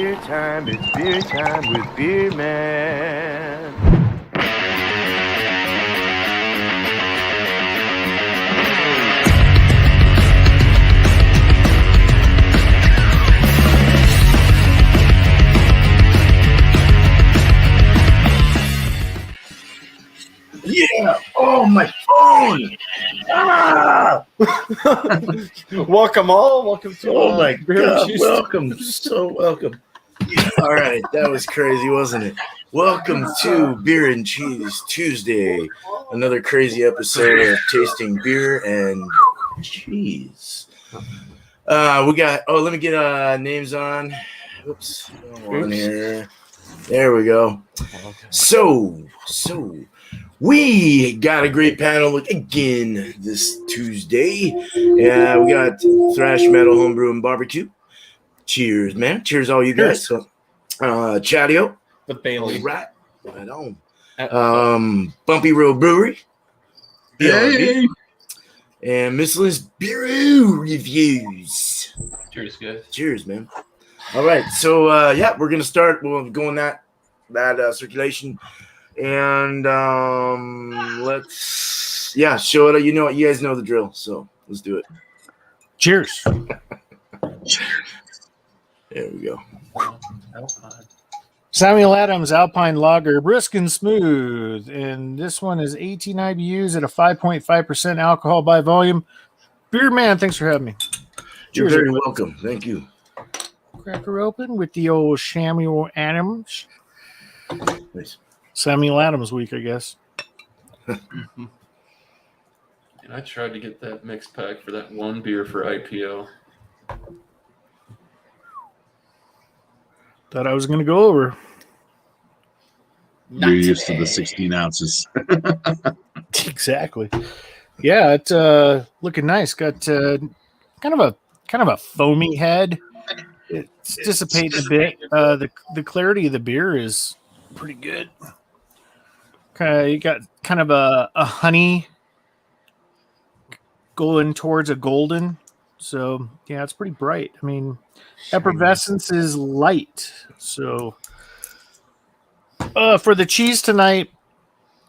beer time. It's beer time with Beer Man. Yeah! Oh, my phone! Ah! Welcome all. Welcome to Oh my God! Juice. Welcome, so welcome. All right, that was crazy, wasn't it? Welcome to Beer and Cheese Tuesday. Another crazy episode of tasting beer and cheese. We got. Oh, let me get names on. Oops, on here. There we go. So. We got a great panel again this Tuesday. Yeah, we got Thrash, Metal, Homebrew, and Barbecue. Cheers, man. Cheers, all you guys. So, Chadeo. The Bailey. Right on. Bumpy Road Brewery. Hey. And Miscellaneous Brew Reviews. Cheers, guys. Cheers, man. All right, so we're gonna start. We'll go in that circulation. And let's show it. You know what? You guys know the drill, so let's do it. Cheers. There we go. Samuel Adams Alpine Lager, brisk and smooth. And this one is 18 IBUs at a 5.5% alcohol by volume. Beer Man, thanks for having me. You're Cheers, very everybody. welcome. Thank you. Cracker open with the old Samuel Adams. Nice. Samuel Adams week, I guess. And I tried to get that mix pack for that one beer for IPO. Thought I was going to go over. Not You're used today. to the 16 ounces. Exactly. Yeah, it's looking nice. Got kind of a foamy head. It's dissipating a bit. The clarity of the beer is pretty good. You got kind of a honey going towards a golden. So, yeah, it's pretty bright. I mean, effervescence is light. So, for the cheese tonight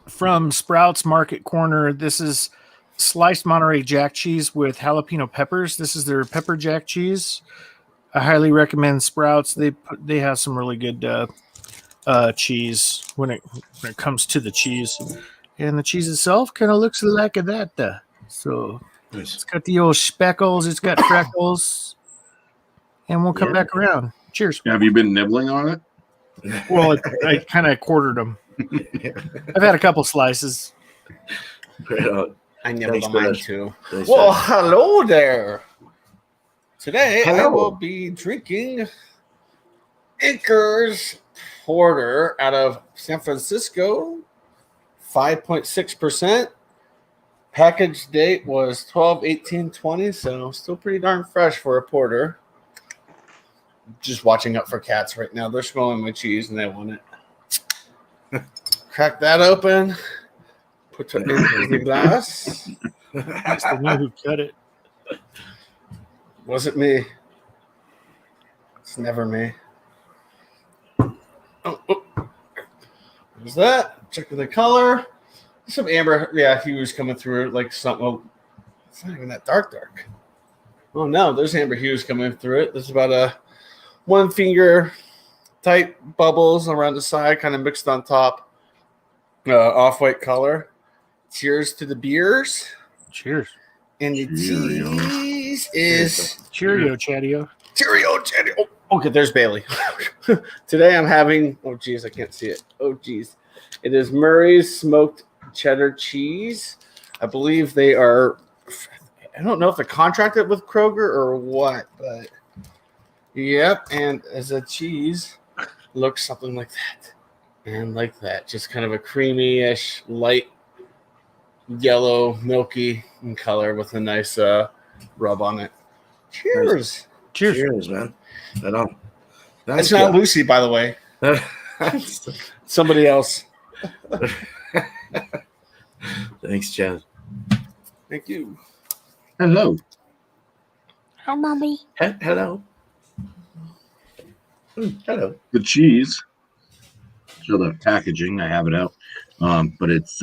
from Sprouts Market Corner, this is sliced Monterey Jack cheese with jalapeno peppers. This is their pepper jack cheese. I highly recommend Sprouts. They have some really good cheese when it comes to the cheese, and the cheese itself kind of looks like that. So Nice. it's got the old speckles, it's got freckles, and we'll come back around. Cheers. Have you been nibbling on it? Well, I kind of quartered them. I've had a couple slices. Right on. I nibbled Thanks, on mine Brad. too. Thanks, Well, Chad. hello there. Today I Hello. will be drinking Anchor's Porter out of San Francisco, 5.6%. Package date was 12/18/20, so still pretty darn fresh for a porter. Just watching out for cats right now. They're smelling my cheese and they want it. Crack that open. Put it in the glass. It's the one who cut it. Was it me? It's never me. Oh. What's that? Checking the color. Some amber, hues coming through, like something. Well, it's not even that dark. Oh no, there's amber hues coming through it. There's about a 1 finger type bubbles around the side, kind of mixed on top. Off-white color. Cheers to the beers. Cheers. And the Cheerio. cheese is Cheerio, Chadeo. Chadeo. Oh, okay, there's Bailey. Today I'm having, I can't see it. It is Murray's smoked cheddar cheese. I believe they are, I don't know if they're contracted with Kroger or what, but yep. And as a cheese, looks something like that. And like that, just kind of a creamy-ish, light yellow, milky in color with a nice rub on it. Cheers. Cheers. Cheers, man. Right on. That's not Lucy, by the way. Somebody else. Thanks, Chad. Thank you. Hello. Hi, Mommy. Hello. Hello. The cheese. So the packaging, I have it out. But it's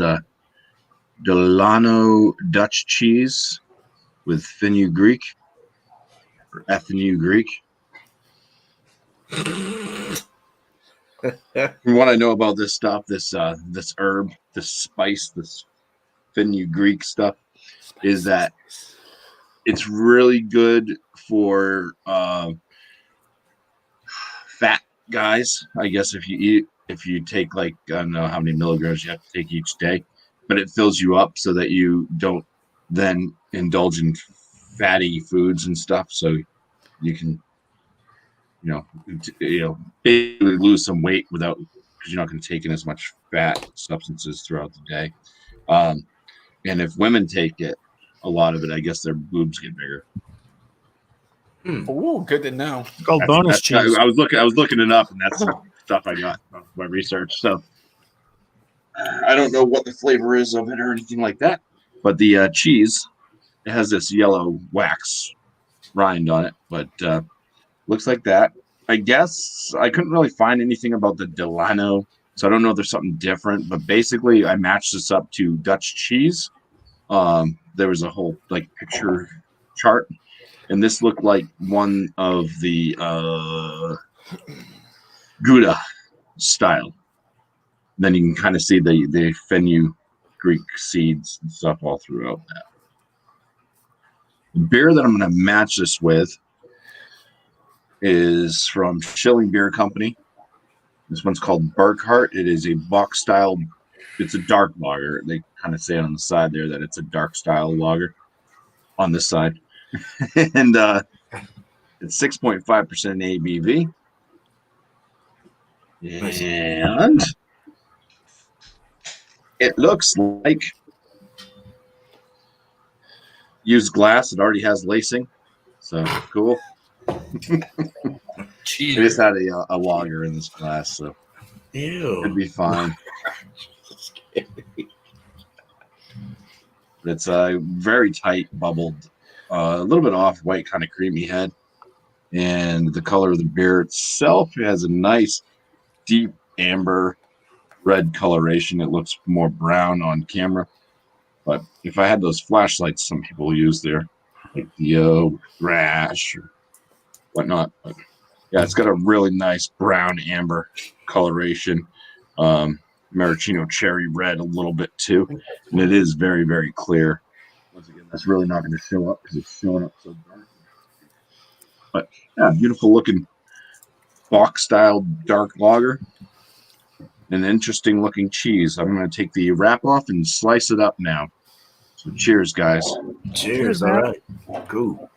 Delano Dutch cheese with fenugreek or fenugreek. From what I know about this stuff, this herb, this spice, this fenugreek stuff, is that it's really good for fat guys. I guess if you take like, I don't know how many milligrams you have to take each day, but it fills you up so that you don't then indulge in fatty foods and stuff. So you can, basically lose some weight without, because you're not going to take in as much fat substances throughout the day. And if women take it, a lot of it, I guess their boobs get bigger. Ooh, good to know. It's called bonus cheese. I was looking it up, and that's stuff I got from my research. So I don't know what the flavor is of it or anything like that, but the cheese, it has this yellow wax rind on it, but looks like that. I guess I couldn't really find anything about the Delano, so I don't know if there's something different. But basically, I matched this up to Dutch cheese. There was a whole picture chart, and this looked like one of the Gouda style. Then you can kind of see the fenugreek seeds and stuff all throughout that. The beer that I'm going to match this with is from Schilling Beer Company. This one's called Burkhart. It is a box style. It's a dark lager. They kind of say on the side there that it's a dark style lager on this side. And it's 6.5% ABV. And it looks like used glass. It already has lacing. So cool. I just had a lager in this glass, so it'd be fine. It's very tight, bubbled, a little bit off white, kind of creamy head, and the color of the beer itself has a nice, deep amber red coloration. It looks more brown on camera, but if I had those flashlights some people use there, like the Thrash or whatnot, but yeah, it's got a really nice brown amber coloration. Maraschino cherry red a little bit too, and it is very, very clear. Once again, that's really not going to show up because it's showing up so dark. But yeah, beautiful looking box style dark lager. An interesting looking cheese. I'm going to take the wrap off and slice it up now. So cheers, guys. Cheers. All right. Cool.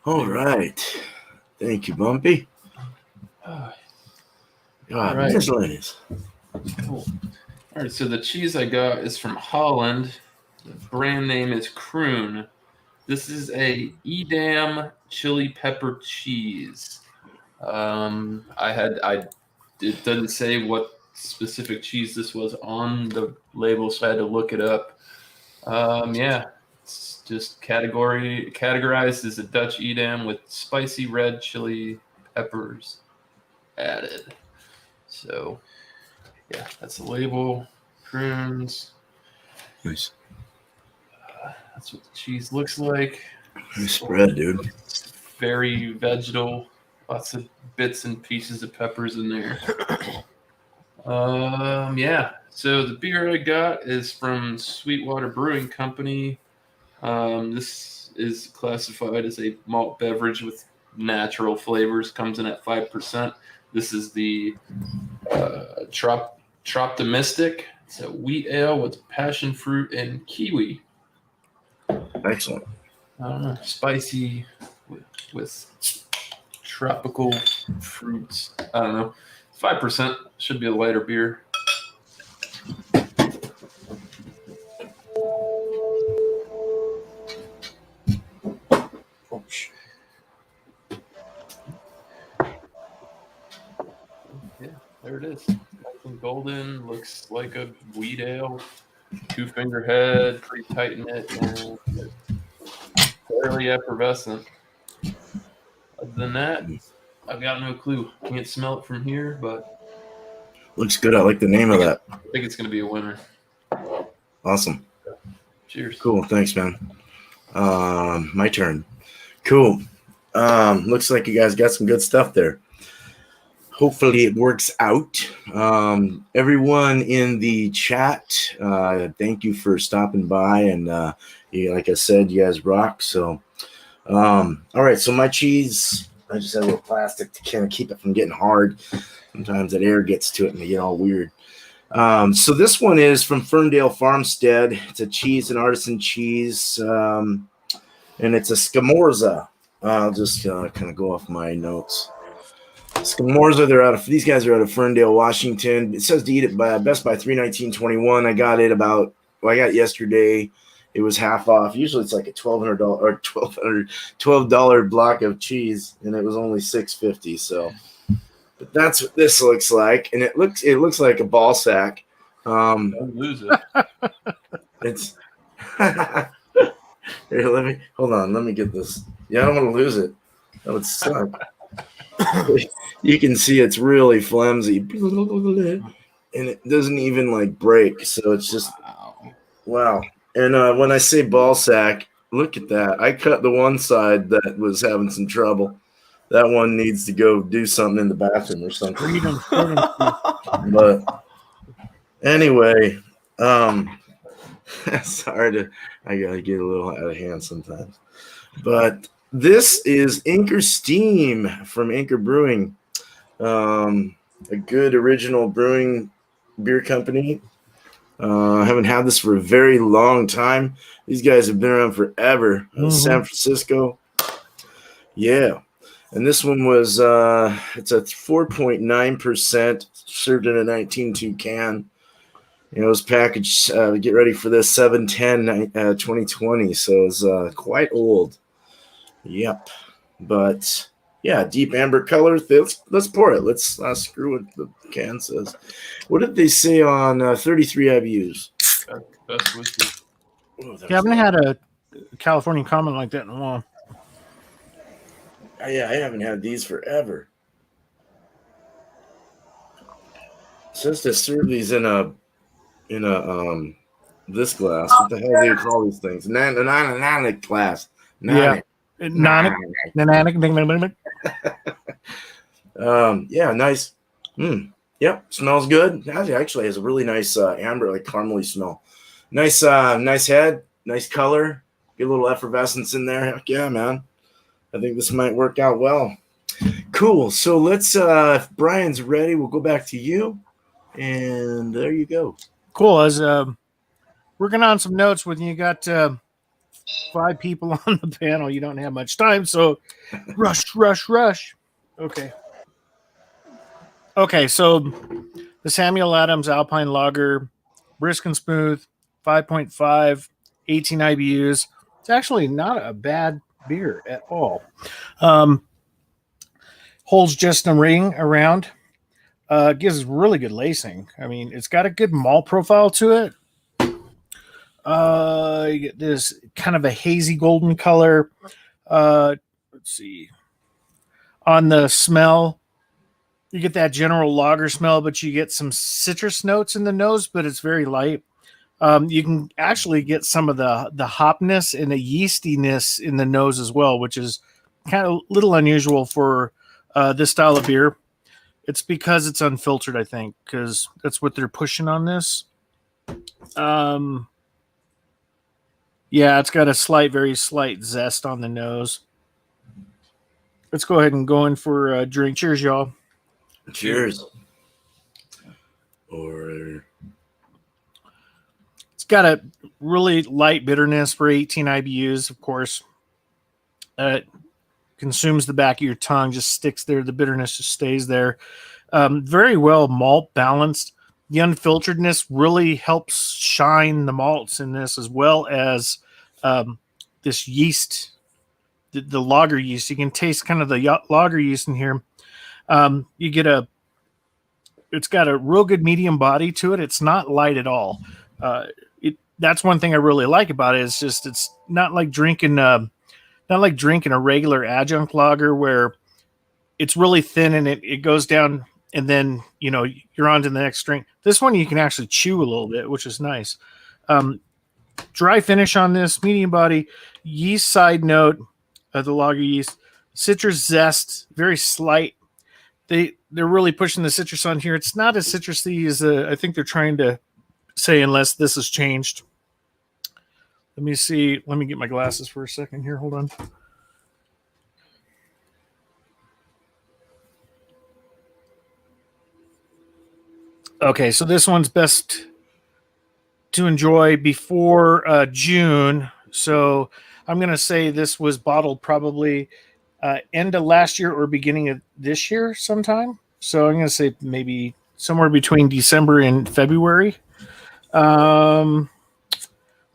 All right. Thank you, Bumpy. God, right. Miscellaneous. Cool. All right, so the cheese I got is from Holland. The brand name is Kroon. This is a Edam chili pepper cheese. It doesn't say what specific cheese this was on the label, so I had to look it up. It's just categorized as a Dutch Edam with spicy red chili peppers added. So, yeah, that's the label. Prunes. Nice. That's what the cheese looks like. Nice spread, dude. It's very vegetal. Lots of bits and pieces of peppers in there. So the beer I got is from Sweetwater Brewing Company. This is classified as a malt beverage with natural flavors. Comes in at 5%. This is the Troptimistic. It's a wheat ale with passion fruit and kiwi. Excellent. Spicy with tropical fruits. I don't know. 5% should be a lighter beer. Yeah, there it is. Nice and golden. Looks like a wheat ale. 2-finger head, pretty tight knit, and fairly effervescent. Other than that, I've got no clue. Can't smell it from here, but Looks good. I like the name of that. I think it's going to be a winner. Awesome. Cheers. Cool. Thanks, man. My turn. Cool. Looks like you guys got some good stuff there. Hopefully it works out. Everyone in the chat, thank you for stopping by. And like I said, you guys rock. So, all right. So my cheese, I just have a little plastic to kind of keep it from getting hard. Sometimes that air gets to it and they get all weird. So this one is from Ferndale Farmstead. It's a cheese, an artisan cheese, and it's a Scamorza. I'll just kind of go off my notes. Scamorza, these guys are out of Ferndale, Washington. It says to eat it by Best Buy 319.21. I got it I got it yesterday. It was half off. Usually it's like a $1,200 or $12 block of cheese, and it was only $6.50. So, but that's what this looks like, and it looks like a ball sack. Don't lose it. It's here. Let me get this. Yeah, I don't want to lose it. That would suck. You can see it's really flimsy, and it doesn't even like break. So it's just wow. And when I say ball sack, look at that. I cut the one side that was having some trouble. That one needs to go do something in the bathroom or something. But anyway, sorry I gotta get a little out of hand sometimes. But this is Anchor Steam from Anchor Brewing, a good original brewing beer company. I haven't had this for a very long time. These guys have been around forever. San Francisco. Yeah. And this one was, it's a 4.9%, served in a 19.2 can. It was packaged, get ready for this, 7/10/2020. So it's quite old. Yep. But yeah, deep amber color. Let's pour it. Let's screw what the can says. What did they say on 33 IBUs? Best whiskey. Yeah, I haven't had a California comment like that in a while. Yeah, I haven't had these forever. It says to serve these in a this glass. What the hell do you call these things? Nanic glass. Yeah. Nanic. Yeah, nice. Yep, smells good. It actually has a really nice amber, like caramely smell. Nice head, nice color. Get a little effervescence in there. Heck yeah, man. I think this might work out well. Cool. So let's, if Brian's ready, we'll go back to you. And there you go. Cool. I was working on some notes when you got 5 people on the panel. You don't have much time, so rush. Okay, so the Samuel Adams Alpine Lager, brisk and smooth, 5.5, 18 IBUs. It's actually not a bad beer at all. Holds just a ring around. Gives really good lacing. I mean, it's got a good malt profile to it. You get this kind of a hazy golden color. Let's see. On the smell, you get that general lager smell, but you get some citrus notes in the nose, but it's very light. You can actually get some of the hopness and the yeastiness in the nose as well, which is kind of a little unusual for this style of beer. It's because it's unfiltered, I think, because that's what they're pushing on this. Yeah, it's got a very slight zest on the nose. Let's go ahead and go in for a drink. Cheers, y'all. Cheers. It's got a really light bitterness for 18 IBUs, of course. It consumes the back of your tongue, just sticks there. The bitterness just stays there. Very well malt balanced. The unfilteredness really helps shine the malts in this, as well as this yeast, the lager yeast. You can taste kind of the lager yeast in here. You get it's got a real good medium body to it. It's not light at all. That's one thing I really like about it. It's just, it's not like drinking a regular adjunct lager where it's really thin and it goes down, and then you're on to the next drink. This one you can actually chew a little bit, which is nice. Dry finish on this, medium body, yeast side note of the lager yeast, citrus zest, very slight. They're really pushing the citrus on here. It's not as citrusy as I think they're trying to say, unless this has changed. Let me see. Let me get my glasses for a second here. Hold on. Okay, so this one's best to enjoy before June. So I'm going to say this was bottled probably end of last year or beginning of this year sometime. So I'm going to say maybe somewhere between December and February.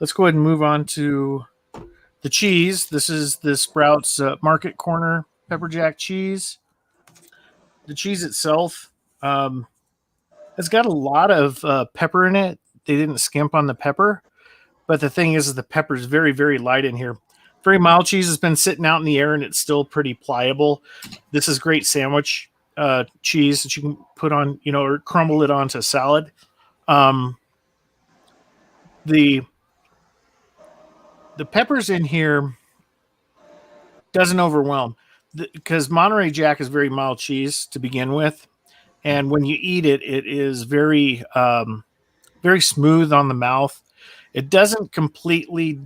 Let's go ahead and move on to the cheese. This is the Sprouts Market Corner Pepper Jack cheese. The cheese itself it's got a lot of pepper in it. They didn't skimp on the pepper. But the thing is the pepper is very, very light in here. Very mild cheese has been sitting out in the air, and it's still pretty pliable. This is great sandwich cheese that you can put on, or crumble it onto salad. The peppers in here doesn't overwhelm, because Monterey Jack is very mild cheese to begin with. And when you eat it, it is very, very smooth on the mouth. It doesn't completely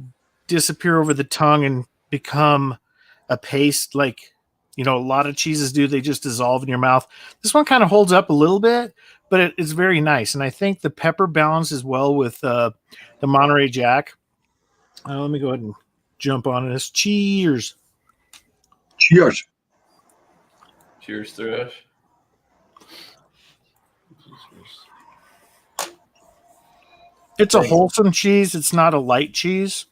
disappear over the tongue and become a paste like, a lot of cheeses do. They just dissolve in your mouth. This one kind of holds up a little bit, but it's very nice. And I think the pepper balances well with the Monterey Jack. Let me go ahead and jump on this. Cheers. Cheers. Cheers, Thrash. It's a wholesome cheese. It's not a light cheese.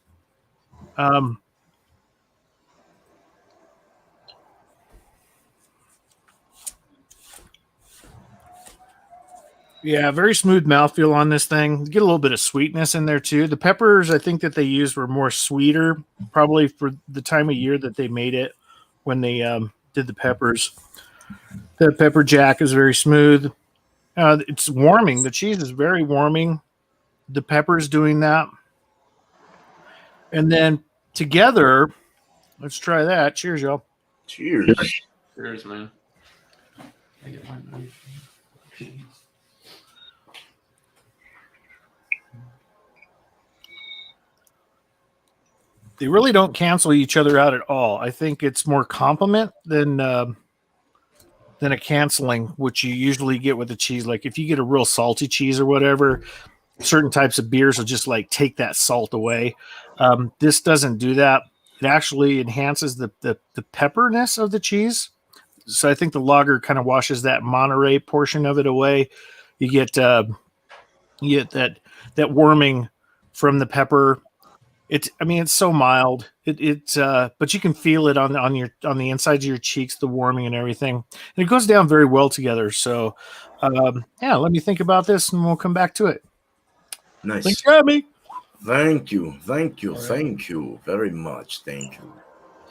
Yeah, very smooth mouthfeel on this thing. You get a little bit of sweetness in there too. The peppers, I think that they used were more sweeter, probably for the time of year that they made it when they did the peppers. The pepper jack is very smooth. It's warming. The cheese is very warming. The pepper's doing that. And then together, let's try that. Cheers, y'all. Cheers. Cheers, man. I get my knife. They really don't cancel each other out at all. I think it's more complement than a canceling, which you usually get with the cheese. Like if you get a real salty cheese or whatever, certain types of beers will just like take that salt away. This doesn't do that. It actually enhances the pepperness of the cheese. So I think the lager kind of washes that Monterey portion of it away. You get that warming from the pepper. It's so mild. But you can feel it on the insides of your cheeks, the warming and everything, and it goes down very well together. So, let me think about this, and we'll come back to it. Nice. Thanks for having me. Thank you very much. Thank you.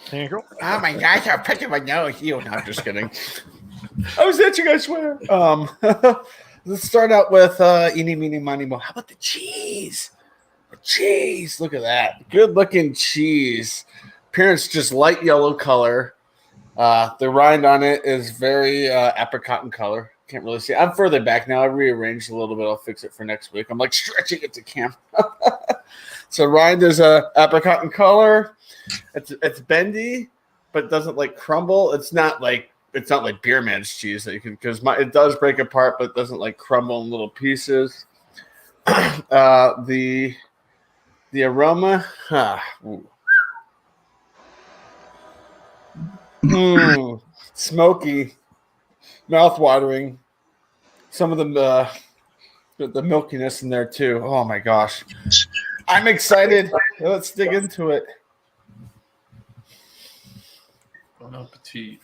Thank you. Oh my gosh, I'm picking my nose. No, I'm just kidding. I was itching, I swear. Let's start out with eeny, meeny, miny, mo. How about the cheese? The cheese. Look at that. Good looking cheese. Appearance just light yellow color. The rind on it is very apricot in color. Can't really see. I'm further back now. I rearranged a little bit. I'll fix it for next week. I'm like stretching it to camera. So rind is apricot in color. It's bendy, but doesn't like crumble. It's not like beer man's cheese that you can, because it does break apart, but it doesn't like crumble in little pieces. The aroma, smoky, mouth-watering. Some of the milkiness in there too. Oh my gosh, I'm excited. Let's dig into it. Bon appetit.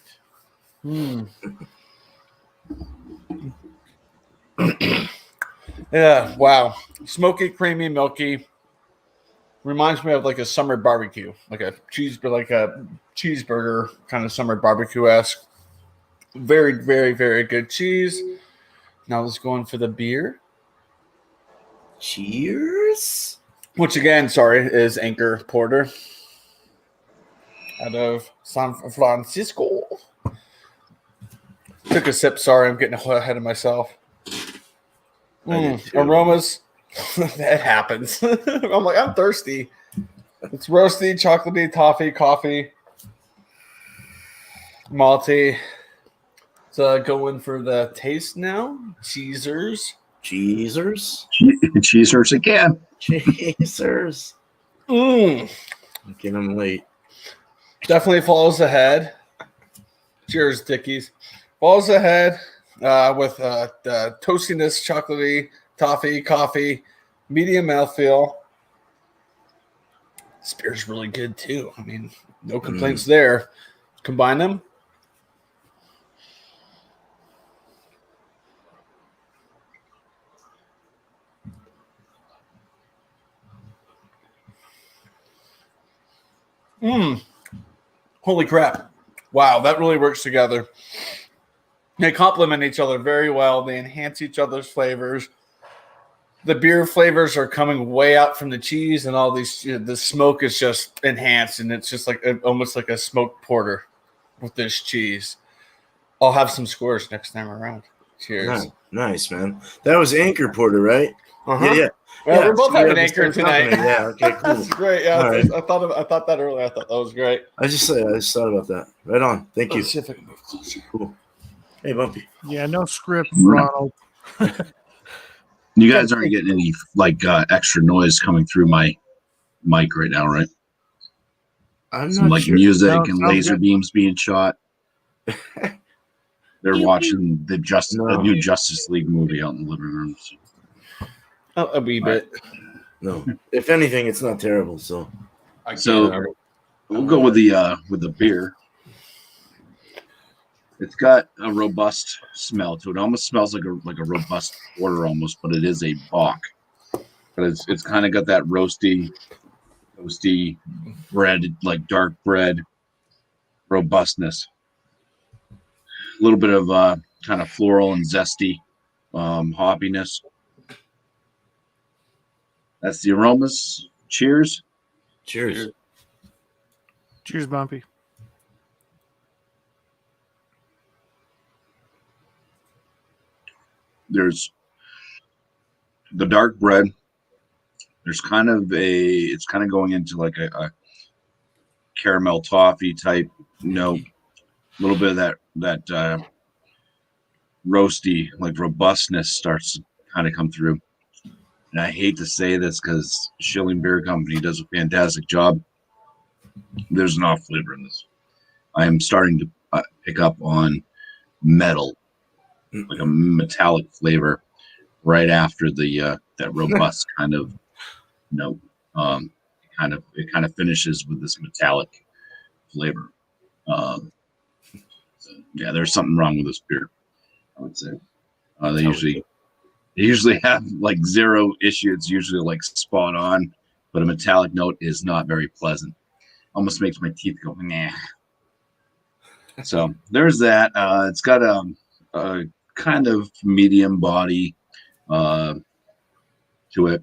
Yeah, wow. Smoky, creamy, milky. Reminds me of like a summer barbecue, like a cheeseburger kind of summer barbecue-esque. Very, very, very good cheese. Now let's go in for the beer, Cheers. which again, sorry, is Anchor Porter out of San Francisco. Took a sip. Sorry, I'm getting ahead of myself. I did too. Aromas. That happens. I'm like, I'm thirsty. It's roasty, chocolatey, toffee, coffee, malty. So go in for the taste now. Cheesers. Cheesers. Cheesers again. Cheesers. Mm. Okay, I'm late. Definitely follows ahead. Cheers, Dickies. Follows ahead with the toastiness, chocolatey, toffee, coffee, medium mouthfeel. This beer's really good too. I mean, no complaints there. Combine them. Holy crap. Wow, that really works together. They complement each other very well. They enhance each other's flavors. The beer flavors are coming way out from the cheese, and all these the smoke is just enhanced, and it's just like almost like a smoked porter with this cheese. I'll have some scores next time around. Cheers. Nice, man. That was Anchor Porter, right? Uh-huh. Yeah. Well, we're both so we having have the Anchor same tonight. company. Yeah. Okay. Cool. That's great. Yeah, All right. I thought that earlier. I thought that was great. I just thought about that. Right on. Thank you. Let's see if I can move closer. Cool. Hey, Bumpy. Yeah, no script, Ronald. You guys aren't getting any extra noise coming through my mic right now, right? I'm Some not sure. music No, and sounds laser good. beams being shot. They're watching the new Justice League movie out in the living room. So. Oh, a wee bit. No. If anything, it's not terrible. So. So we'll go with the beer. It's got a robust smell to it. It almost smells like a robust porter almost, but it is a bock. But it's kind of got that roasty bread, like dark bread robustness. A little bit of kind of floral and zesty hoppiness. That's the aromas. Cheers. Cheers. Cheers, Bumpy. There's the dark bread. There's it's kind of going into like a caramel toffee type note. A little bit of that roasty, like robustness starts to kind of come through. And I hate to say this because Schilling Beer Company does a fantastic job. There's an off flavor in this. I am starting to pick up on metal, like a metallic flavor, right after the that robust kind of note. It kind of finishes with this metallic flavor. Yeah, there's something wrong with this beer, I would say. They usually have like zero issue. It's usually like spot on, but a metallic note is not very pleasant. Almost makes my teeth go nah. So there's that. It's got a kind of medium body to it.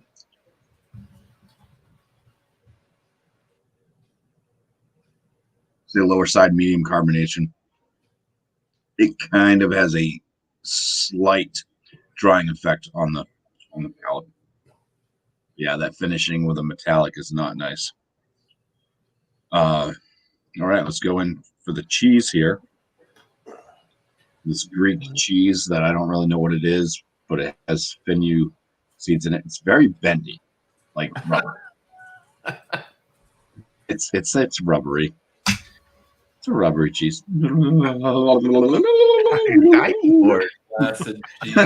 It's the lower side medium carbonation. It kind of has a slight drying effect on the palate. Yeah, that finishing with a metallic is not nice. All right, let's go in for the cheese here. This Greek cheese that I don't really know what it is, but it has fenugreek seeds in it. It's very bendy, like rubber. It's rubbery. It's a rubbery cheese. Acid cheese.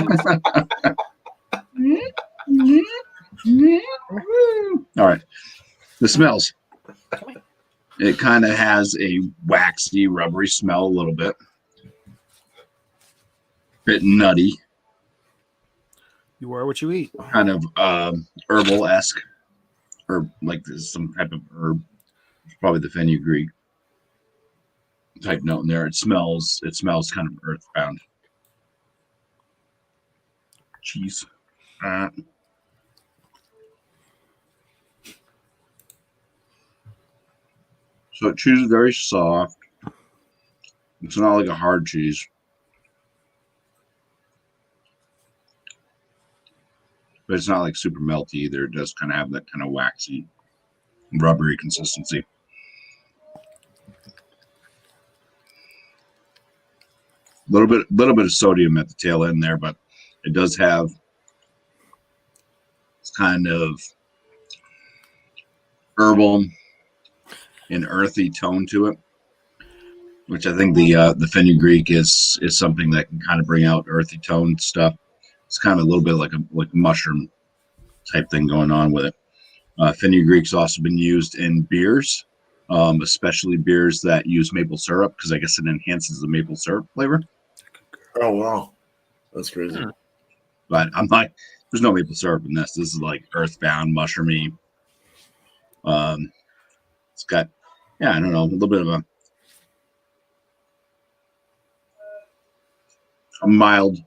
All right. The smells. It kind of has a waxy, rubbery smell a little bit. Bit nutty. You are what you eat. Kind of herbal-esque. Or like there's some type of herb. It's probably the fenugreek. type note in there. It smells kind of earthbound. Cheese. So cheese is very soft. It's not like a hard cheese. But it's not like super melty either. It does kind of have that kind of waxy, rubbery consistency. Little bit of sodium at the tail end there, but it does have kind of herbal and earthy tone to it, which I think the fenugreek is something that can kind of bring out earthy tone stuff. It's kind of a little bit like a mushroom type thing going on with it. Fenugreek's also been used in beers, especially beers that use maple syrup, because I guess it enhances the maple syrup flavor. Oh wow, that's crazy. But I'm like, there's no maple syrup in this. This is like earthbound, mushroomy. It's got, I don't know, a little bit of a mild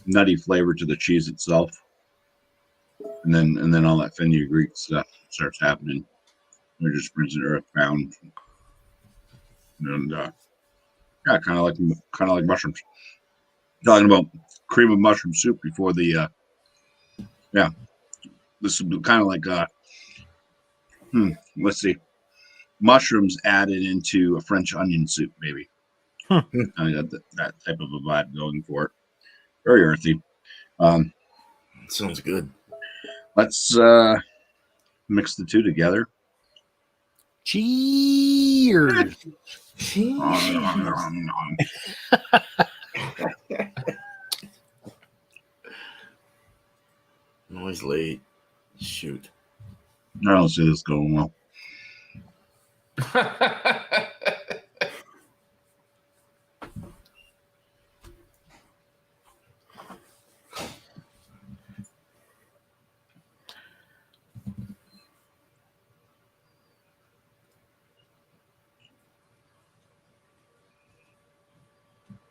nutty flavor to the cheese itself, and then all that fenugreek stuff starts happening. It just brings it earthbound, and kind of like mushrooms. Talking about cream of mushroom soup before the this is kind of like let's see, mushrooms added into a French onion soup, maybe. I got that type of a vibe going for it. Very earthy. Sounds good. Let's mix the two together. Cheers. I'm always late. Shoot. I don't see this going well.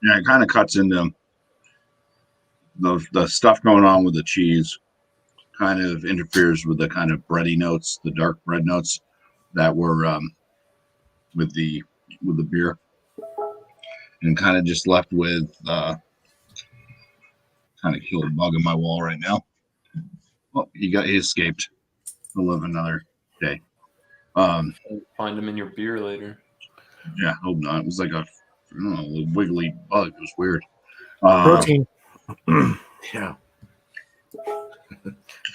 Yeah, it kind of cuts into the stuff going on with the cheese. Kind of interferes with the kind of bready notes, the dark bread notes that were with the beer, and kind of just left with kind of killed a bug in my wall right now. Well, he escaped. He'll live another day. Find them in your beer later. Yeah, hope not. It was like a wiggly bug. It was weird. Protein. Yeah.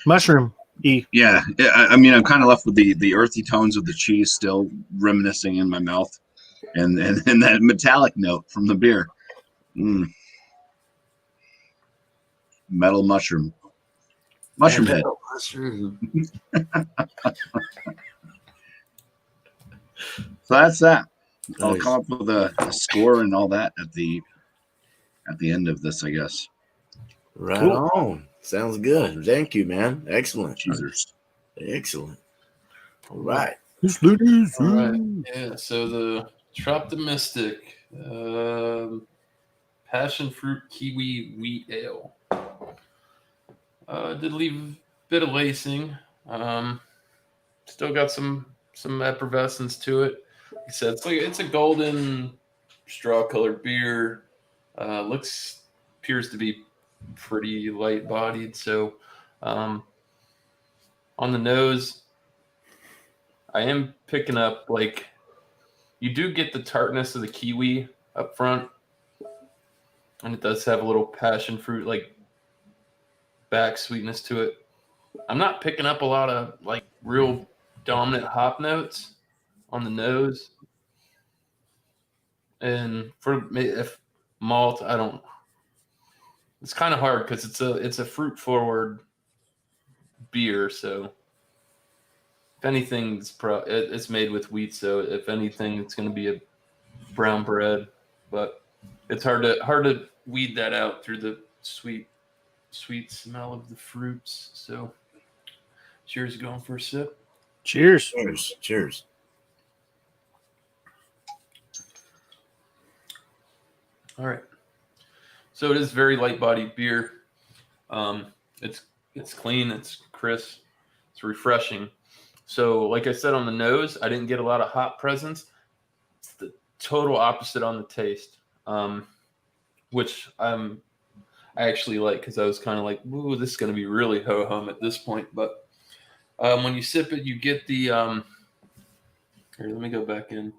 Mushroom. Yeah, I mean, I'm kind of left with the earthy tones of the cheese still reminiscing in my mouth, and that metallic note from the beer. Metal mushroom head. Mushroom. So that's that. I'll Nice. come up with a score and all that at the end of this, I guess. Right Cool. on. Sounds good. Thank you, man. Excellent. Cheezers. Excellent. All right. All right. Yeah. So the Troptimistic passion fruit kiwi wheat ale. Did leave a bit of lacing. Still got some effervescence to it. Like I said, it's a golden straw colored beer. Appears to be pretty light bodied. So on the nose, I am picking up, like, you do get the tartness of the kiwi up front, and it does have a little passion fruit, like, back sweetness to it. I'm not picking up a lot of, like, real dominant hop notes on the nose. And if malt, I don't. It's kind of hard because it's a fruit forward beer, so if anything, it's made with wheat, so if anything, it's going to be a brown bread. But it's hard to weed that out through the sweet smell of the fruits. So, cheers, going for a sip. Cheers. Cheers. Cheers. All right. So it is very light bodied beer. It's clean, it's crisp, it's refreshing. So like I said on the nose, I didn't get a lot of hop presence. It's the total opposite on the taste, which I actually like because I was kind of like, ooh, this is going to be really ho-hum at this point. But when you sip it, you get the here, let me go back in.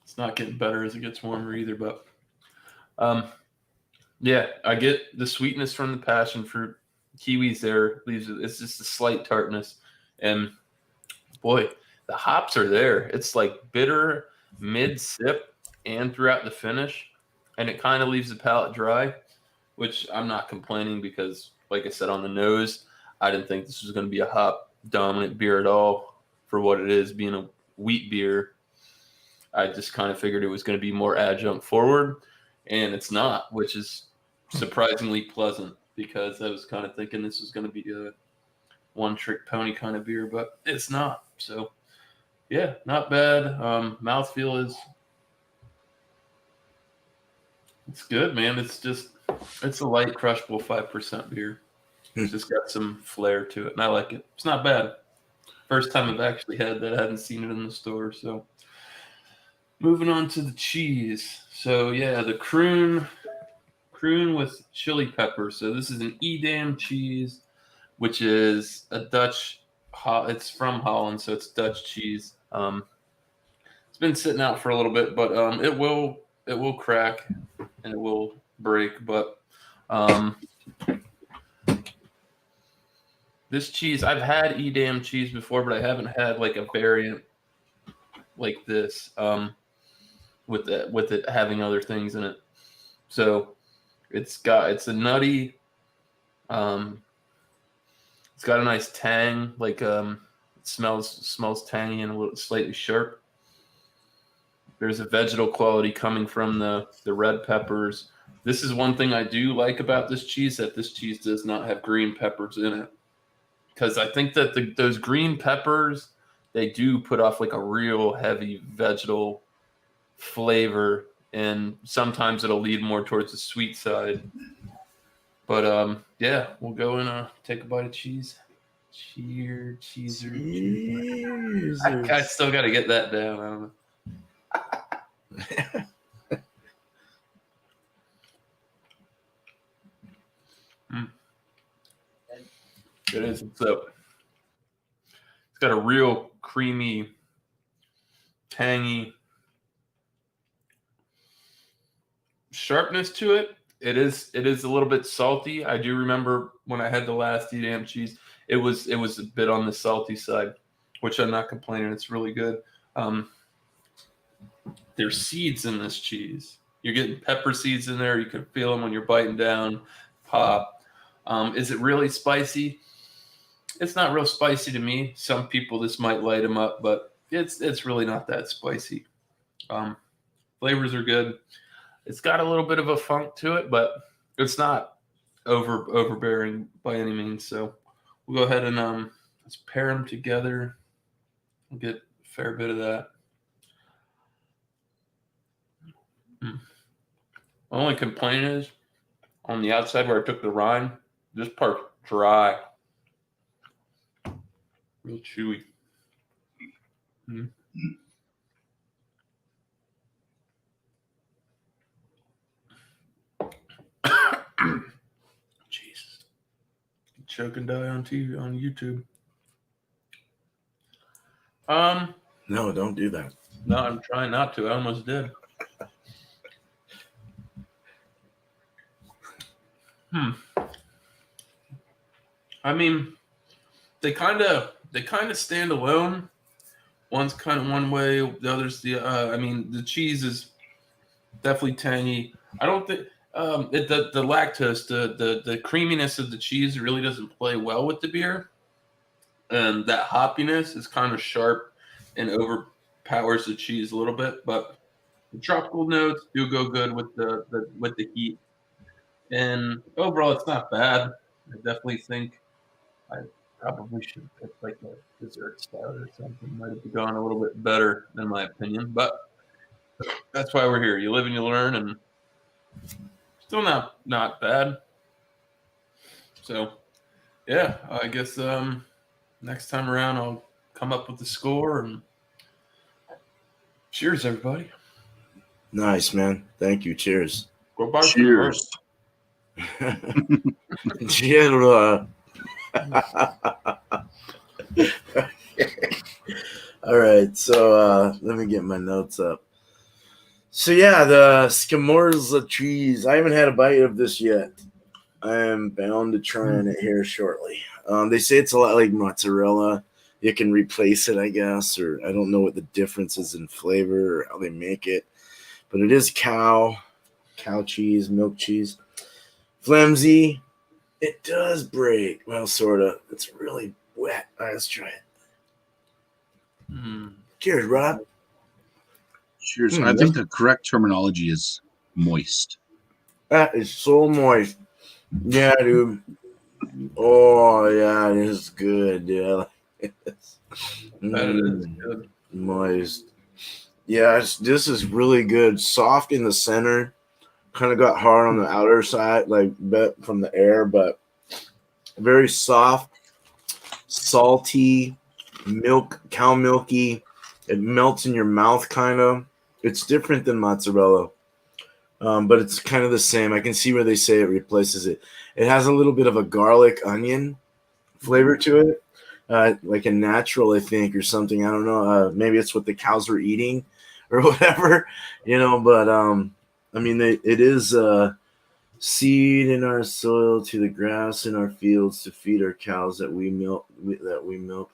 It's not getting better as it gets warmer either, but yeah, I get the sweetness from the passion fruit. Kiwis there leaves it's just a slight tartness, and boy, the hops are there. It's like bitter mid sip and throughout the finish, and it kind of leaves the palate dry, which I'm not complaining because, like I said, on the nose, I didn't think this was going to be a hop dominant beer at all for what it is, being a wheat beer. I just kind of figured it was going to be more adjunct forward, and it's not, which is surprisingly pleasant because I was kind of thinking this was going to be a one-trick pony kind of beer, but it's not. So, yeah, not bad. Mouthfeel it's good, man. It's a light, crushable 5% beer. It's just got some flair to it, and I like it. It's not bad. First time I've actually had that. I hadn't seen it in the store, so. Moving on to the cheese. So, yeah, the Kroon with chili pepper. So this is an Edam cheese, which is a Dutch. It's from Holland, so it's Dutch cheese. It's been sitting out for a little bit, but it will crack and it will break. But this cheese, I've had Edam cheese before, but I haven't had like a variant like this with it having other things in it. So it's a nutty. It's got a nice tang, like it smells tangy and a little slightly sharp. There's a vegetal quality coming from the red peppers. This is one thing I do like about this cheese, that this cheese does not have green peppers in it. Because I think that those green peppers, they do put off like a real heavy vegetal flavor, and sometimes it'll lead more towards the sweet side. But yeah, we'll go and take a bite of cheese. Cheeser. I still got to get that down. I don't know. It is. So it's got a real creamy, tangy sharpness to it. It is a little bit salty. I do remember when I had the last Edam cheese, it was a bit on the salty side, which I'm not complaining. It's really good. There's seeds in this cheese. You're getting pepper seeds in there. You can feel them when you're biting down. Pop. Is it really spicy? It's not real spicy to me. Some people, this might light them up, but it's really not that spicy. Flavors are good. It's got a little bit of a funk to it, but it's not overbearing by any means. So we'll go ahead and let's pair them together. We'll get a fair bit of that. My only complaint is on the outside where I took the rind, this part's dry. Real chewy. Jesus. Choke and die on TV on YouTube. No, don't do that. No, I'm trying not to. I almost did. I mean, they kind of stand alone. One's kind of one way, the other's the. I mean, the cheese is definitely tangy. I don't think the lactose, the creaminess of the cheese really doesn't play well with the beer, and that hoppiness is kind of sharp and overpowers the cheese a little bit. But the tropical notes do go good with the heat, and overall, it's not bad. I definitely think I probably should pick like a dessert stout or something. Might have gone a little bit better, in my opinion. But that's why we're here. You live and you learn, and still not bad. So, yeah, I guess next time around I'll come up with the score and cheers, everybody. Nice, man. Thank you. Cheers. Go buy some merch. Cheers. Cheers. All right, so let me get my notes up. So yeah, the Scamorza cheese. I haven't had a bite of this yet. I am bound to trying it here shortly. They say it's a lot like mozzarella. You can replace it, I guess, or I don't know what the difference is in flavor or how they make it. But it is cow cheese, milk cheese. Flimsy. It does break. Well, sort of. It's really wet. All right, let's try it. Cheers, Rob. Cheers. I think the correct terminology is moist. That is so moist. Yeah, dude. Oh, yeah, it is good, dude. That is good. Moist. Yeah, this is really good. Soft in the center. Kind of got hard on the outer side, like from the air, but very soft, salty, cow milky. It melts in your mouth, kind of. It's different than mozzarella, but it's kind of the same. I can see where they say it replaces it. It has a little bit of a garlic onion flavor to it, like a natural, I think, or something. I don't know. Maybe it's what the cows were eating or whatever, but I mean, it is seed in our soil to the grass in our fields to feed our cows that we milk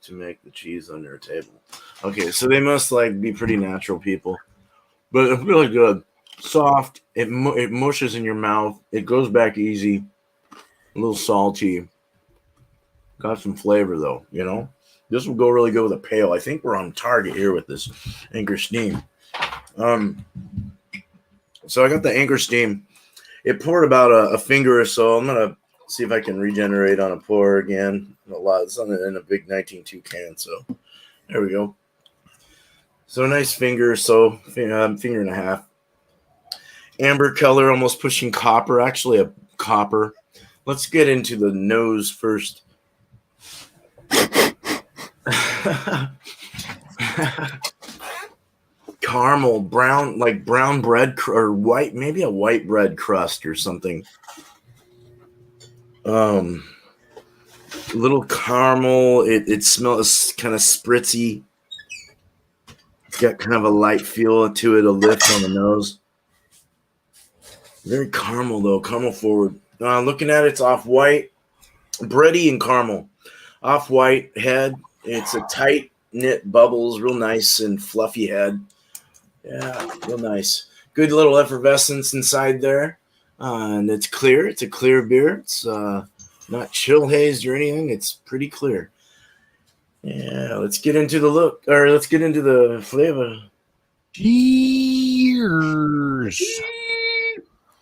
to make the cheese on their table. Okay, so they must be pretty natural people, but it's really good. Soft. It mushes in your mouth. It goes back easy. A little salty. Got some flavor though. This will go really good with a pale. I think we're on target here with this Anchor Steam. So I got the Anchor Steam. It poured about a finger or so. I'm gonna see if I can regenerate on a pour again. A lot. It's in a big 19.2 can. So there we go. So a nice finger or so, finger and a half. Amber color, almost pushing copper. Actually, a copper. Let's get into the nose first. Caramel, brown, like brown bread or white, maybe a white bread crust or something. Little caramel. It smells kind of spritzy. It's got kind of a light feel to it, a lift on the nose. Very caramel though, caramel forward. Looking at it, it's off white, bready and caramel. Off white head. It's a tight knit bubbles, real nice and fluffy head. Yeah, real nice. Good little effervescence inside there. And it's clear. It's a clear beer. It's not chill hazed or anything. It's pretty clear. Yeah, let's get into the flavor. Cheers.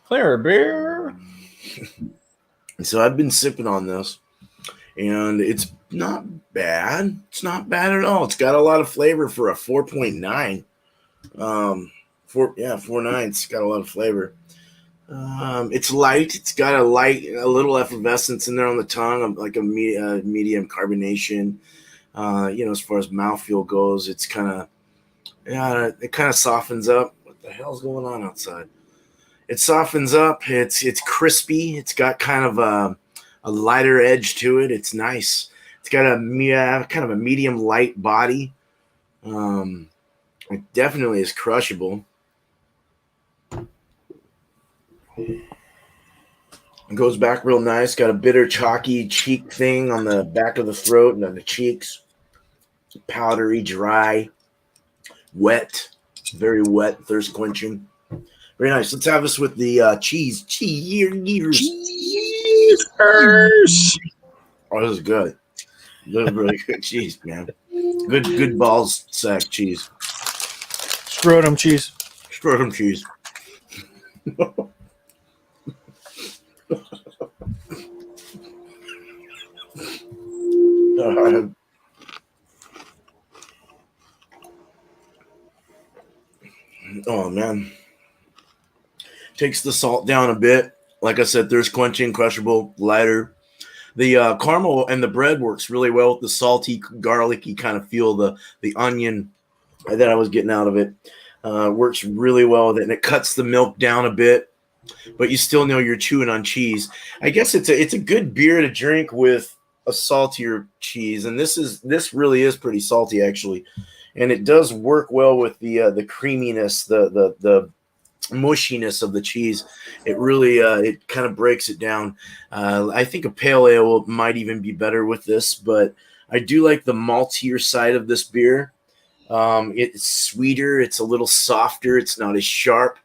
Clear beer. So I've been sipping on this, and it's not bad. It's not bad at all. It's got a lot of flavor for a 4.9. 4.9. It's got a lot of flavor. It's light. It's got a little effervescence in there on the tongue, like a medium carbonation. As far as mouthfeel goes, it's it kind of softens up. What the hell's going on outside? It softens up. It's crispy. It's got kind of a lighter edge to it. It's nice. It's got a kind of a medium light body. It definitely is crushable. It goes back real nice. Got a bitter, chalky cheek thing on the back of the throat and on the cheeks. Powdery, dry, wet, very wet, thirst quenching. Very nice. Let's have this with the cheese. Cheers. Oh, this is good. Really good cheese, man. Good balls sack cheese. Scrotum cheese. Scrotum cheese. Oh man, takes the salt down a bit. Like I said, there's quenching, crushable, lighter. The caramel and the bread works really well with the salty, garlicky kind of feel. The onion that I was getting out of it works really well with it, and it cuts the milk down a bit. But you still know you're chewing on cheese. I guess it's a good beer to drink with a saltier cheese, and this really is pretty salty actually, and it does work well with the creaminess, the mushiness of the cheese. It really it kind of breaks it down. I think a pale ale might even be better with this, but I do like the maltier side of this beer. It's sweeter, it's a little softer, it's not as sharp,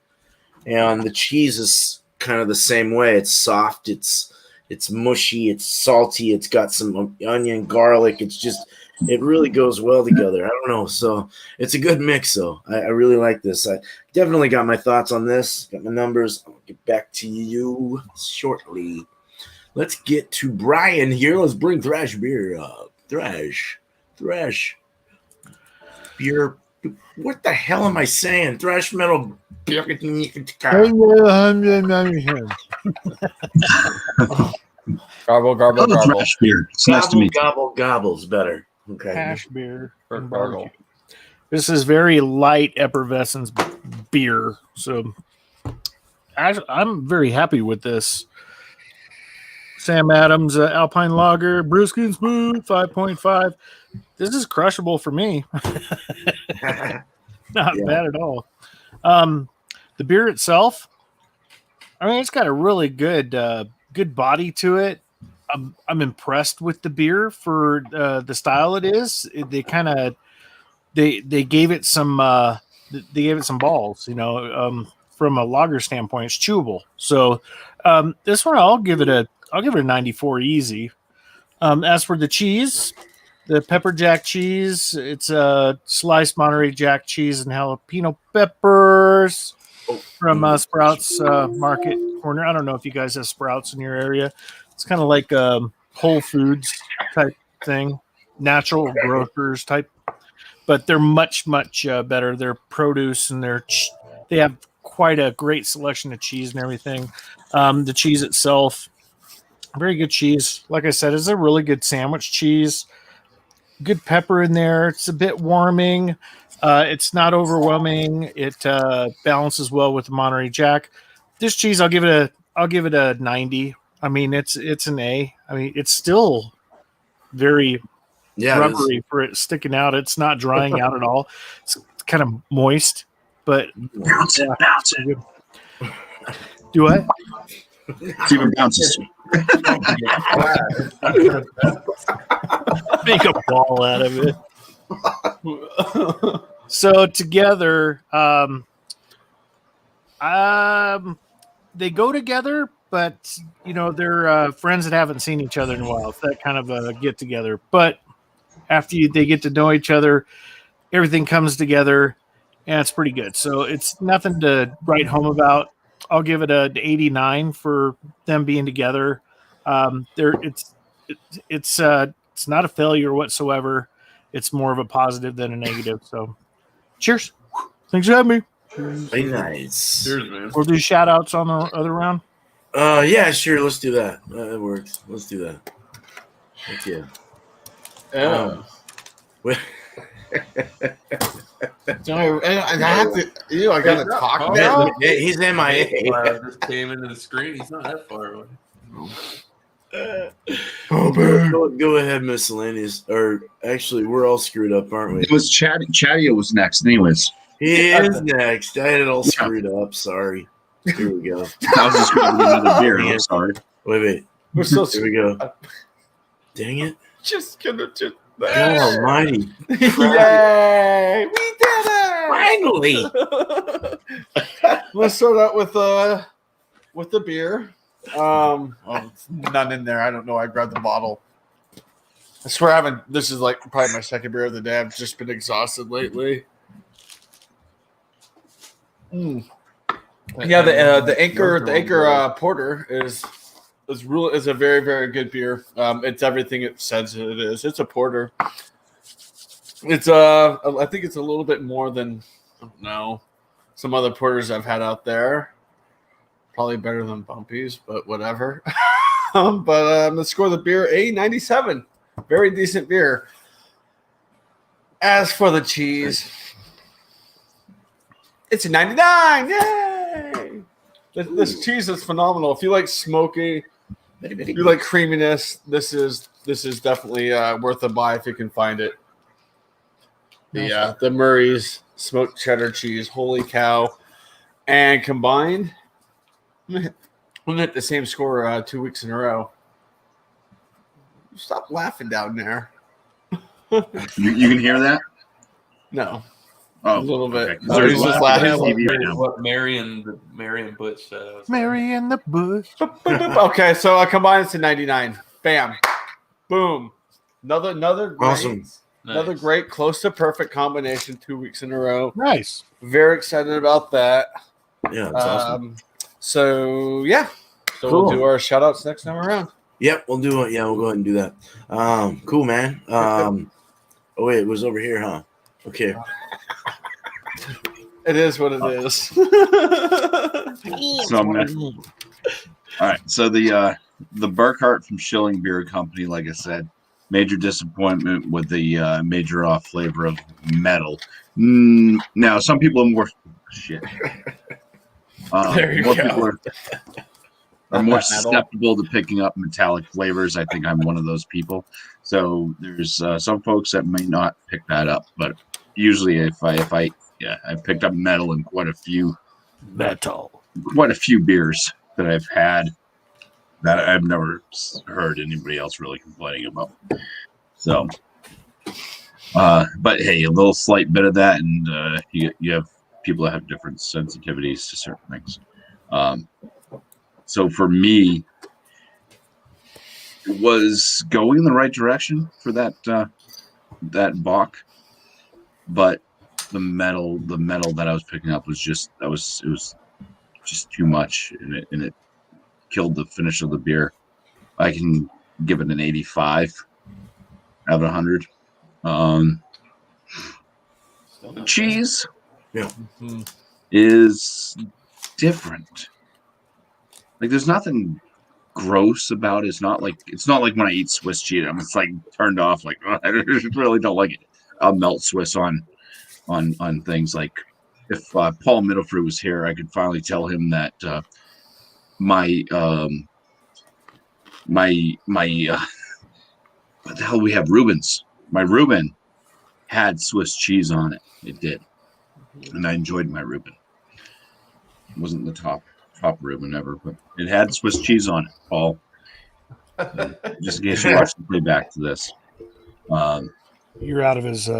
and the cheese is kind of the same way. It's soft, it's mushy, it's salty, it's got some onion, garlic. It really goes well together. I don't know. So it's a good mix, though. I really like this. I definitely got my thoughts on this. Got my numbers. I'll get back to you shortly. Let's get to Brian here. Let's bring Thrash beer up. Thrash beer. What the hell am I saying? Thrash metal beer. Garble, garble, Hello, garble. Thrash beer. It's nice to meet you. Gobble's better. Okay. Hash beer. and Gargle. barbecue. This is very light effervescence beer, so I'm very happy with this. Sam Adams Alpine Lager, Brewski and Smooth, 5.5. This is crushable for me. Not bad at all. The beer itself, I mean, it's got a really good body to it. I'm impressed with the beer for the style it is. They kind of they gave it some balls, from a lager standpoint. It's chewable. So this one I'll give it a 94 easy. As for the cheese, the pepper jack cheese, it's sliced Monterey Jack cheese and jalapeno peppers from Sprouts Market Corner. I don't know if you guys have Sprouts in your area. It's kind of like Whole Foods type thing, natural grocers type, but they're much better. Their produce and they have quite a great selection of cheese and everything. The cheese itself, very good cheese. Like I said, it's a really good sandwich cheese. Good pepper in there. It's a bit warming. It's not overwhelming. It balances well with the Monterey Jack. This cheese, I'll give it a 90. I mean, it's an A. I mean, it's still very rubbery for it sticking out. It's not drying out at all. It's kind of moist, but Bounce it. Do what? It's even bounces. Make a ball out of it. So together, they go together, but they're friends that haven't seen each other in a while. It's that kind of a get together. But after they get to know each other, everything comes together, and it's pretty good. So it's nothing to write home about. I'll give it an 89 for them being together. It's not a failure whatsoever. It's more of a positive than a negative. So, cheers! Thanks for having me. Very nice. Cheers, man. We'll do shout outs on the other round. Yeah, sure. Let's do that. That works. Let's do that. Heck yeah. I gotta talk now. He's MIA. Just came into the screen. He's not that far away. Go ahead, Miscellaneous. Or actually, we're all screwed up, aren't we? It was Chadeo was next, anyways. He is next. I had it all screwed up. Sorry. Here we go. I was just going to get another beer. I'm sorry. Wait. We're still Here we go. Dang it. just gonna just. God almighty. Yay! We did it! Finally. Let's start out with the beer. It's none in there. I don't know. I grabbed the bottle. I swear this is like probably my second beer of the day. I've just been exhausted lately. Yeah, the Anchor Porter is a very, very good beer. It's everything it says it is. It's a porter. It's I think it's a little bit more than, I don't know, some other porters I've had out there. Probably better than Bumpy's, but whatever. Let's score the beer a 97. Very decent beer. As for the cheese, it's a 99. Yay! This cheese is phenomenal. If you like smoky, if you like creaminess, this is definitely worth a buy if you can find it. The Murray's smoked cheddar cheese. Holy cow! And combined, I'm gonna hit the same score 2 weeks in a row. Stop laughing down there. You can hear that? No. Oh, A little bit. okay. Oh, he's just laughing. TV right now. What Marion Butch said. Mary in the bush. Okay, so I combine it to 99. Bam. Boom. Another great, Awesome. another great, close to perfect combination 2 weeks in a row. Nice. Very excited about that. Yeah, that's awesome. So Cool. we'll do our shout outs next time around. Yep, we'll do it. Yeah, we'll go ahead and do that. Cool, man. Oh wait, it was over here, huh? Okay. It is what it is. So I'm gonna, all right. So the Burkhart from Schilling Beer Company, like I said, major disappointment with the major off flavor of metal. Now some people are more shit. There you more go. people are more Metal. susceptible to picking up metallic flavors. I think I'm one of those people. So there's some folks that may not pick that up, but usually if I picked up metal in quite a few beers that I've had that I've never heard anybody else really complaining about. So, but hey, a little slight bit of that, and you have people that have different sensitivities to certain things. So for me, it was going in the right direction for that Bach, but the metal that I was picking up was just it was just too much, and it killed the finish of the beer. I can give it an 85 out of 100. Cheese is different. Like there's nothing gross about it. It's not like when I eat Swiss cheese. I'm just like turned off. Like I really don't like it. I'll melt Swiss on things. Like if Paul Middlefruit was here, I could finally tell him that my what the hell we have Reuben's. My Reuben had Swiss cheese on it. It did, and I enjoyed my Reuben. It wasn't the top Reuben ever, but it had Swiss cheese on it, Paul. Just in case you watch the playback to this. You're out of his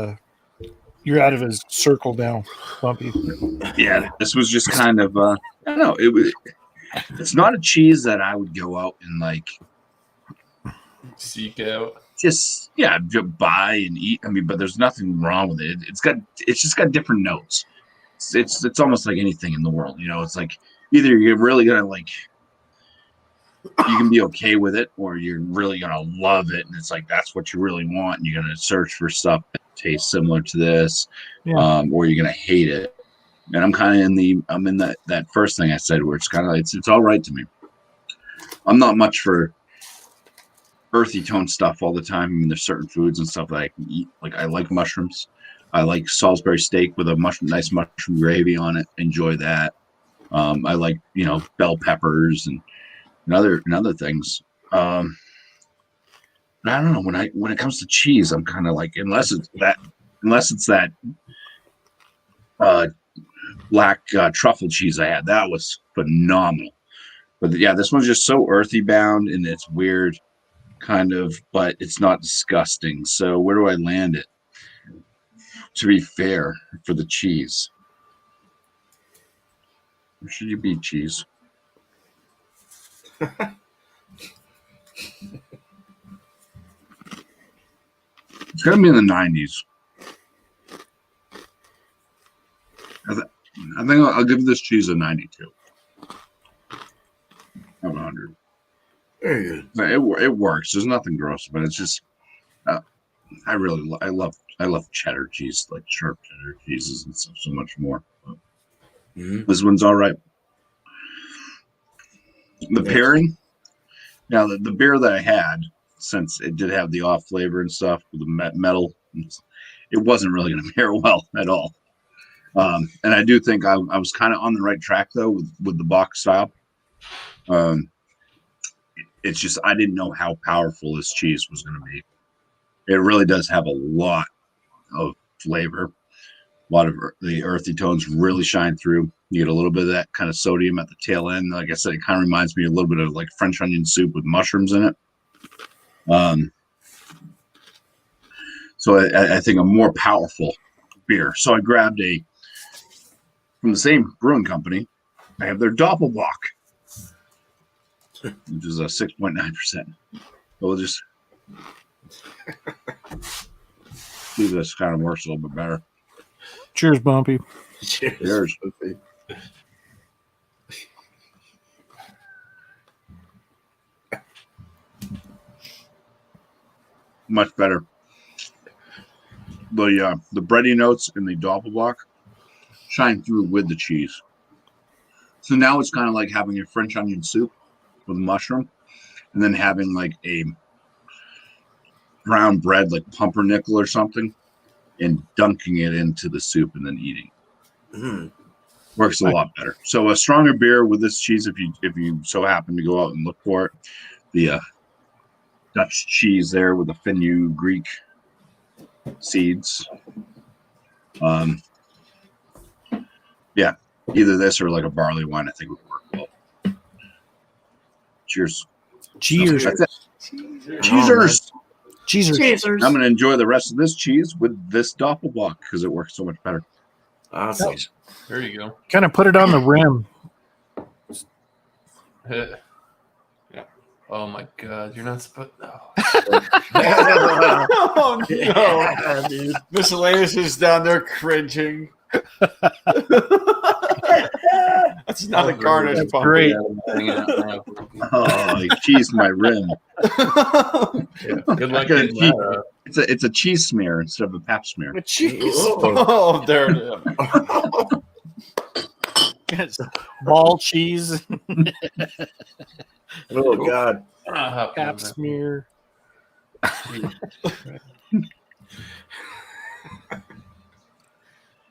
circle now, Bumpy. Yeah, this was just kind of I don't know. It's not a cheese that I would go out and like Seek out. just buy and eat. I mean, but there's nothing wrong with it. It's just got different notes. It's almost like anything in the world, you know. It's like either you're really gonna like you can be okay with it, or you're really gonna love it, and it's like that's what you really want, and you're gonna search for stuff that tastes similar to this, or you're gonna hate it. And I'm kind of in that first thing I said, where it's kind of it's all right to me. I'm not much for earthy tone stuff all the time. I mean, there's certain foods and stuff that I can eat. Like I like mushrooms. I like Salisbury steak with a nice mushroom gravy on it. Enjoy that. I like bell peppers and other things. But I don't know, when it comes to cheese, I'm kind of like unless it's that black truffle cheese I had, that was phenomenal. But yeah, this one's just so earthy bound, and it's weird, kind of, but it's not disgusting. So where do I land it? To be fair, for the cheese, where should you be, cheese? It's gonna be in the 90s. I think I'll give this cheese a 92 out of 100. Very good. It works. There's nothing gross, but it's just I love cheddar cheese, like sharp cheddar cheeses and stuff, so much more. Mhm. This one's all right. The Yes. pairing. Now, the beer that I had, since it did have the off flavor and stuff with the metal, it wasn't really going to pair well at all. And I do think I was kind of on the right track, though, with the box style. It's just I didn't know how powerful this cheese was going to be. It really does have a lot of flavor. A lot of the earthy tones really shine through. You get a little bit of that kind of sodium at the tail end. Like I said, it kind of reminds me a little bit of like French onion soup with mushrooms in it. So I think a more powerful beer. So I grabbed from the same brewing company. I have their Doppelbock, which is a 6.9%. We'll just see if this kind of works a little bit better. Cheers, Bumpy. Cheers. Much better. The bready notes in the Doppelbock shine through with the cheese. So now it's kind of like having a French onion soup with mushroom, and then having like a brown bread, like pumpernickel or something, and dunking it into the soup and then eating. Mm. Works a lot better. So a stronger beer with this cheese, if you so happen to go out and look for it, the Dutch cheese there with the Fenugreek Greek seeds. Yeah, either this or like a barley wine, I think would work well. Cheers. Cheers. That's it. Cheezers. Cheers. I'm going to enjoy the rest of this cheese with this Doppelbock because it works so much better. Awesome. There you go. Kind of put it on the rim. Yeah. Oh my God, you're not supposed. No. Oh no, Yeah, dude. Miscellaneous is down there cringing. That's not a garnish That's pump. great. Oh, I cheesed my rim. Good luck Gonna getting cheat. that. It's a cheese smear instead of a pap smear. Cheese. Oh. Oh, there it is. Ball cheese, Oh God. cap smear.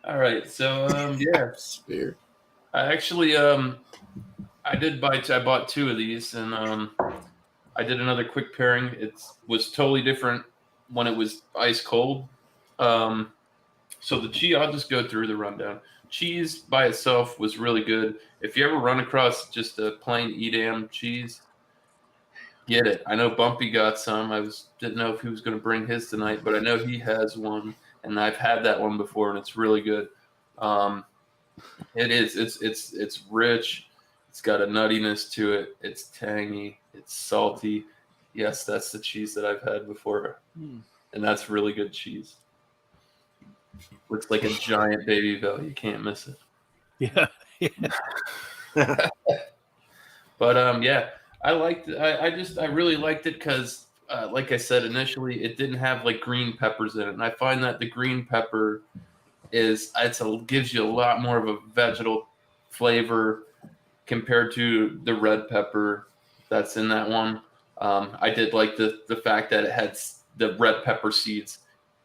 All right, so yeah, Spear. I actually I bought two of these, and I did another quick pairing. It was totally different when it was ice cold. So the cheese, I'll just go through the rundown. Cheese by itself was really good. If you ever run across just a plain Edam cheese, get it. I know Bumpy got some. Didn't know if he was going to bring his tonight, but I know he has one, and I've had that one before, and it's really good. It is. It's rich. It's got a nuttiness to it. It's tangy. It's salty. Yes, that's the cheese that I've had before, and that's really good cheese. Looks like a giant baby bell. You can't miss it. Yeah. But yeah, I liked it. I really liked it because, like I said initially, it didn't have like green peppers in it, and I find that the green pepper gives you a lot more of a vegetal flavor compared to the red pepper that's in that one. I did like the fact that it had the red pepper seeds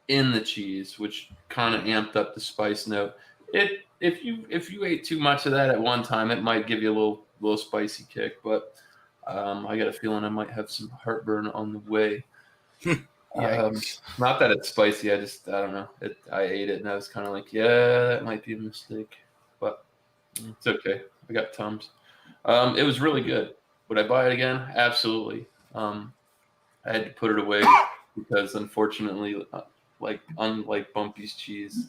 in the cheese, which kind of amped up the spice note. If you ate too much of that at one time, it might give you a little spicy kick. But I got a feeling I might have some heartburn on the way. Not that it's spicy. I don't know. I ate it and I was kind of like, yeah, that might be a mistake, but it's okay. I got Tums. It was really good. Would I buy it again? Absolutely. I had to put it away because unfortunately, unlike Bumpy's cheese,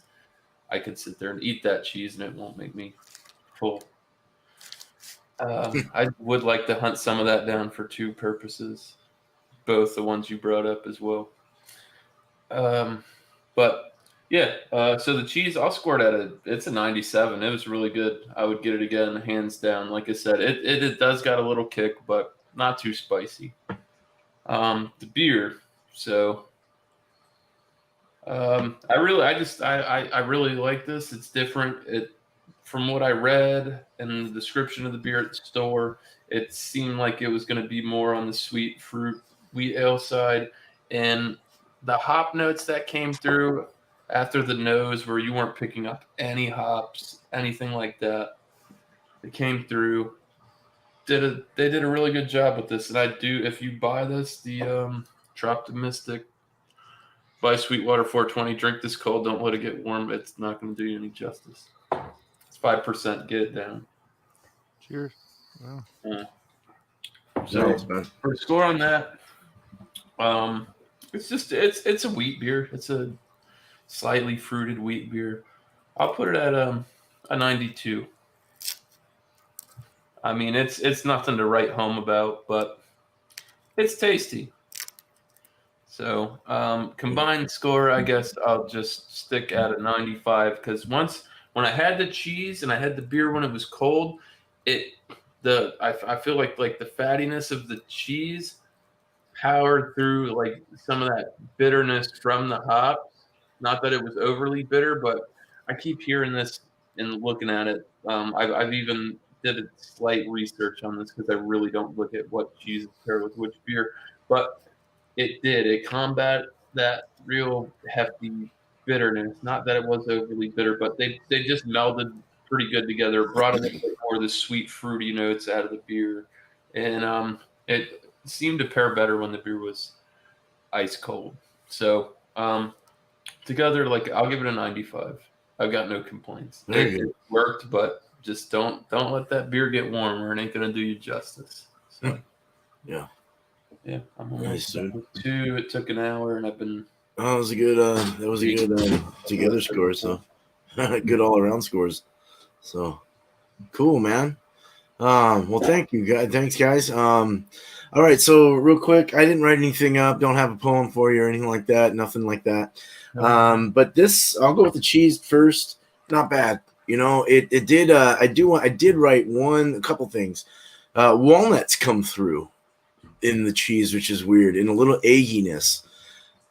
I could sit there and eat that cheese and it won't make me full. I would like to hunt some of that down for two purposes, both the ones you brought up as well. But yeah, so the cheese, I'll score it it's a 97. It was really good. I would get it again, hands down. Like I said, it does got a little kick, but not too spicy. The beer, so I really like this. It's different. from what I read and the description of the beer at the store, it seemed like it was going to be more on the sweet fruit wheat ale side, and the hop notes that came through after the nose, where you weren't picking up any hops, anything like that. It came through. They did a really good job with this, and I do. If you buy this, the Troptimistic by Sweetwater 420, drink this cold. Don't let it get warm. It's not going to do you any justice. It's 5%. Get it down. Cheers. Wow. So Nice, man. for a score on that, it's a wheat beer. It's a slightly fruited wheat beer. I'll put it at a 92. I mean, it's nothing to write home about, but it's tasty. So combined score, I guess I'll just stick at a 95, because when I had the cheese and I had the beer when it was cold, I feel like the fattiness of the cheese powered through like some of that bitterness from the hops. Not that it was overly bitter, but I keep hearing this and looking at it. I've even did a slight research on this because I really don't look at what cheeses pair with which beer, but it combat that real hefty bitterness. Not that it was overly bitter, but they just melded pretty good together. Brought a little bit more of the sweet fruity notes out of the beer, and it seemed to pair better when the beer was ice cold. So together, like, I'll give it a 95. I've got no complaints. It worked, but just don't let that beer get warm, or it ain't gonna do you justice. So, Yeah. yeah, I'm Nice, almost done with 2. It took an hour, and I've been. Oh, that was a good together score. So good all around scores. So cool, man. Well, thank you, guys. Thanks, guys. All right. So real quick, I didn't write anything up. Don't have a poem for you or anything like that. Nothing like that. But this, I'll go with the cheese first. Not bad. You know, it did. I did write a couple things. Walnuts come through in the cheese, which is weird, and a little egginess.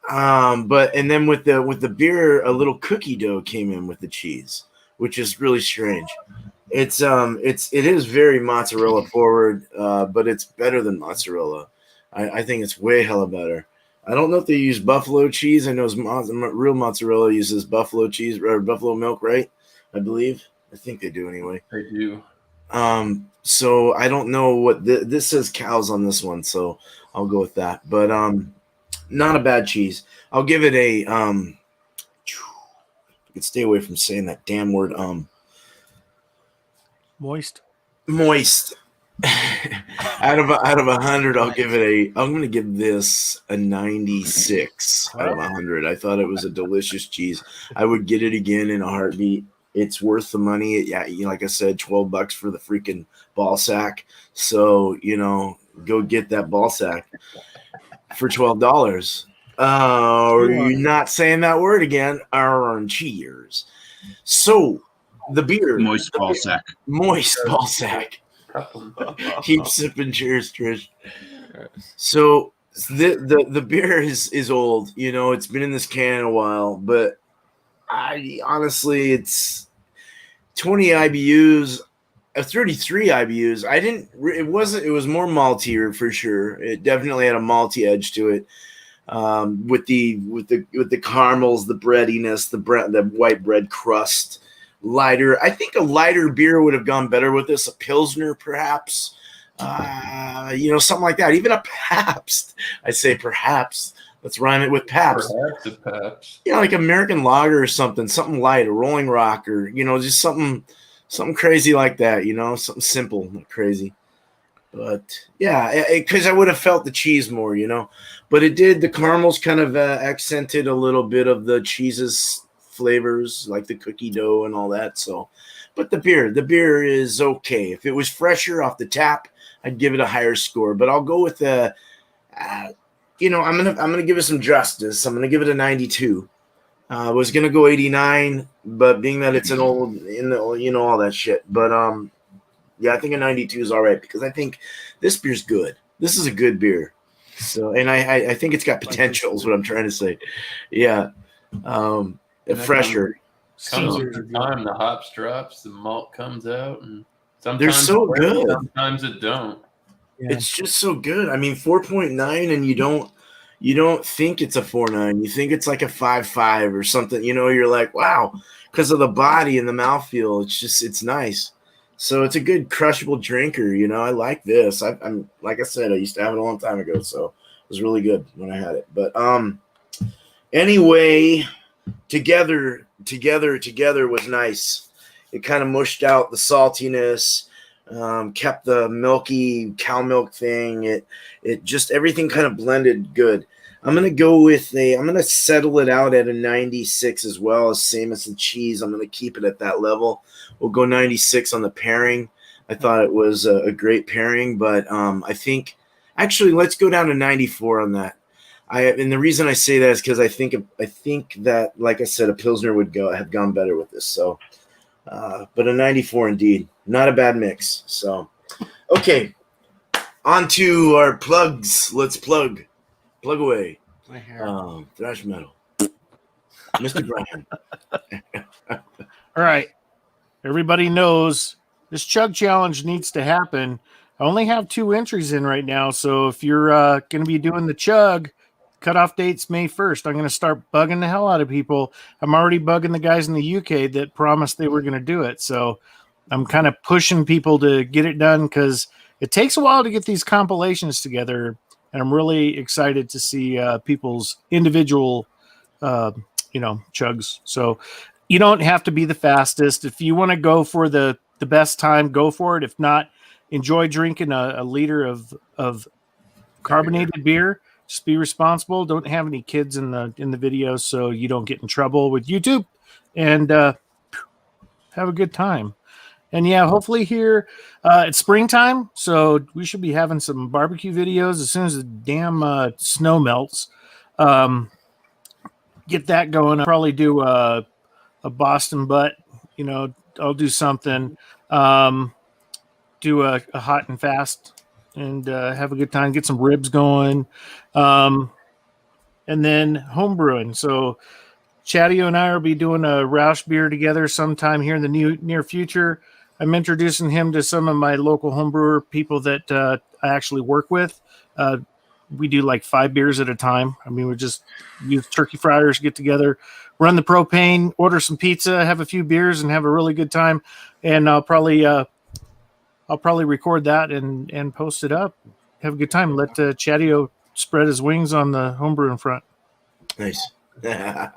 And then with the beer, a little cookie dough came in with the cheese, which is really strange. It is very mozzarella forward, but it's better than mozzarella. I think it's way hella better. I don't know if they use buffalo cheese. I know real mozzarella uses buffalo cheese or buffalo milk, right? I believe. I think they do anyway. I do. So I don't know what this says cows on this one, so I'll go with that. But not a bad cheese. I'll give it a I can stay away from saying that damn word Moist. out of 100, I'm going to give this a 96 out of 100. I thought it was a delicious cheese. I would get it again in a heartbeat. It's worth the money. Yeah, like I said, $12 for the freaking ball sack. So, go get that ball sack for $12. Or you're not saying that word again. Cheers. So, the beer. Moist ball sack. Moist ball sack. Keep sipping. Cheers, Trish. So, the beer is old. It's been in this can a while, but honestly, it's 20 IBUs, 33 IBUs. It was more maltier for sure. It definitely had a malty edge to it. With the caramels, the breadiness, the white bread crust, lighter. I think a lighter beer would have gone better with this. A Pilsner, perhaps. Something like that. Even a Pabst. I say perhaps. Let's rhyme it with Pabst. Perhaps a Pabst. Like American Lager or something light, a Rolling Rock, or just something crazy like that. Something simple, not crazy. But yeah, because I would have felt the cheese more, But it did. The caramels kind of accented a little bit of the cheese's flavors, like the cookie dough and all that. So, but the beer is okay. If it was fresher off the tap, I'd give it a higher score. But I'll go with I'm gonna give it some justice. I'm gonna give it a 92. I was gonna go 89, but being that it's an old, all that shit. But yeah, I think a 92 is all right because I think this beer's good. This is a good beer. So, and I think it's got potential. Is what I'm trying to say. Yeah, fresher. Comes So with the time, the hops drops, the malt comes out, and sometimes They're so it works, good. sometimes it don't. yeah. It's just so good. I mean, 4.9, and you don't think it's a 4.9. You think it's like a 5.5 or something. You're like, wow, because of the body and the mouthfeel. It's nice. So it's a good crushable drinker. I like this. I'm like I said, I used to have it a long time ago, so it was really good when I had it. But anyway, together was nice. It kind of mushed out the saltiness, kept the milky cow milk thing. It just everything kind of blended good. I'm gonna settle it out at a 96 as well, same as the cheese. I'm gonna keep it at that level. We'll go 96 on the pairing. I thought it was a great pairing, but I think actually let's go down to 94 on that. And the reason I say that is because I think that, like I said, a Pilsner would have gone better with this. So, but a 94 indeed, not a bad mix. So, okay, on to our plugs. Let's plug away. My hair. Thrash metal, Mr. Brian. All right. Everybody knows this chug challenge needs to happen. I only have 2 entries in right now. So if you're going to be doing the chug, cutoff date's May 1st. I'm going to start bugging the hell out of people. I'm already bugging the guys in the UK that promised they were going to do it. So I'm kind of pushing people to get it done because it takes a while to get these compilations together. And I'm really excited to see people's individual, chugs. So you don't have to be the fastest. If you want to go for the best time, go for it. If not, enjoy drinking a liter of carbonated beer. Just be responsible. Don't have any kids in the video so you don't get in trouble with YouTube. And have a good time. And yeah, hopefully here it's springtime, so we should be having some barbecue videos as soon as the damn snow melts. Get that going. I'll probably do a Boston butt. I'll do something. Do a hot and fast and have a good time. Get some ribs going. And then home brewing. So Chadeo and I will be doing a Roush beer together sometime here in the near future. I'm introducing him to some of my local homebrewer people that I actually work with. We do like 5 beers at a time. I mean, we just use turkey fryers, get together, run the propane, order some pizza, have a few beers, and have a really good time. And I'll probably record that and post it up. Have a good time. Let Chadeo spread his wings on the homebrewing front. Nice. Yeah.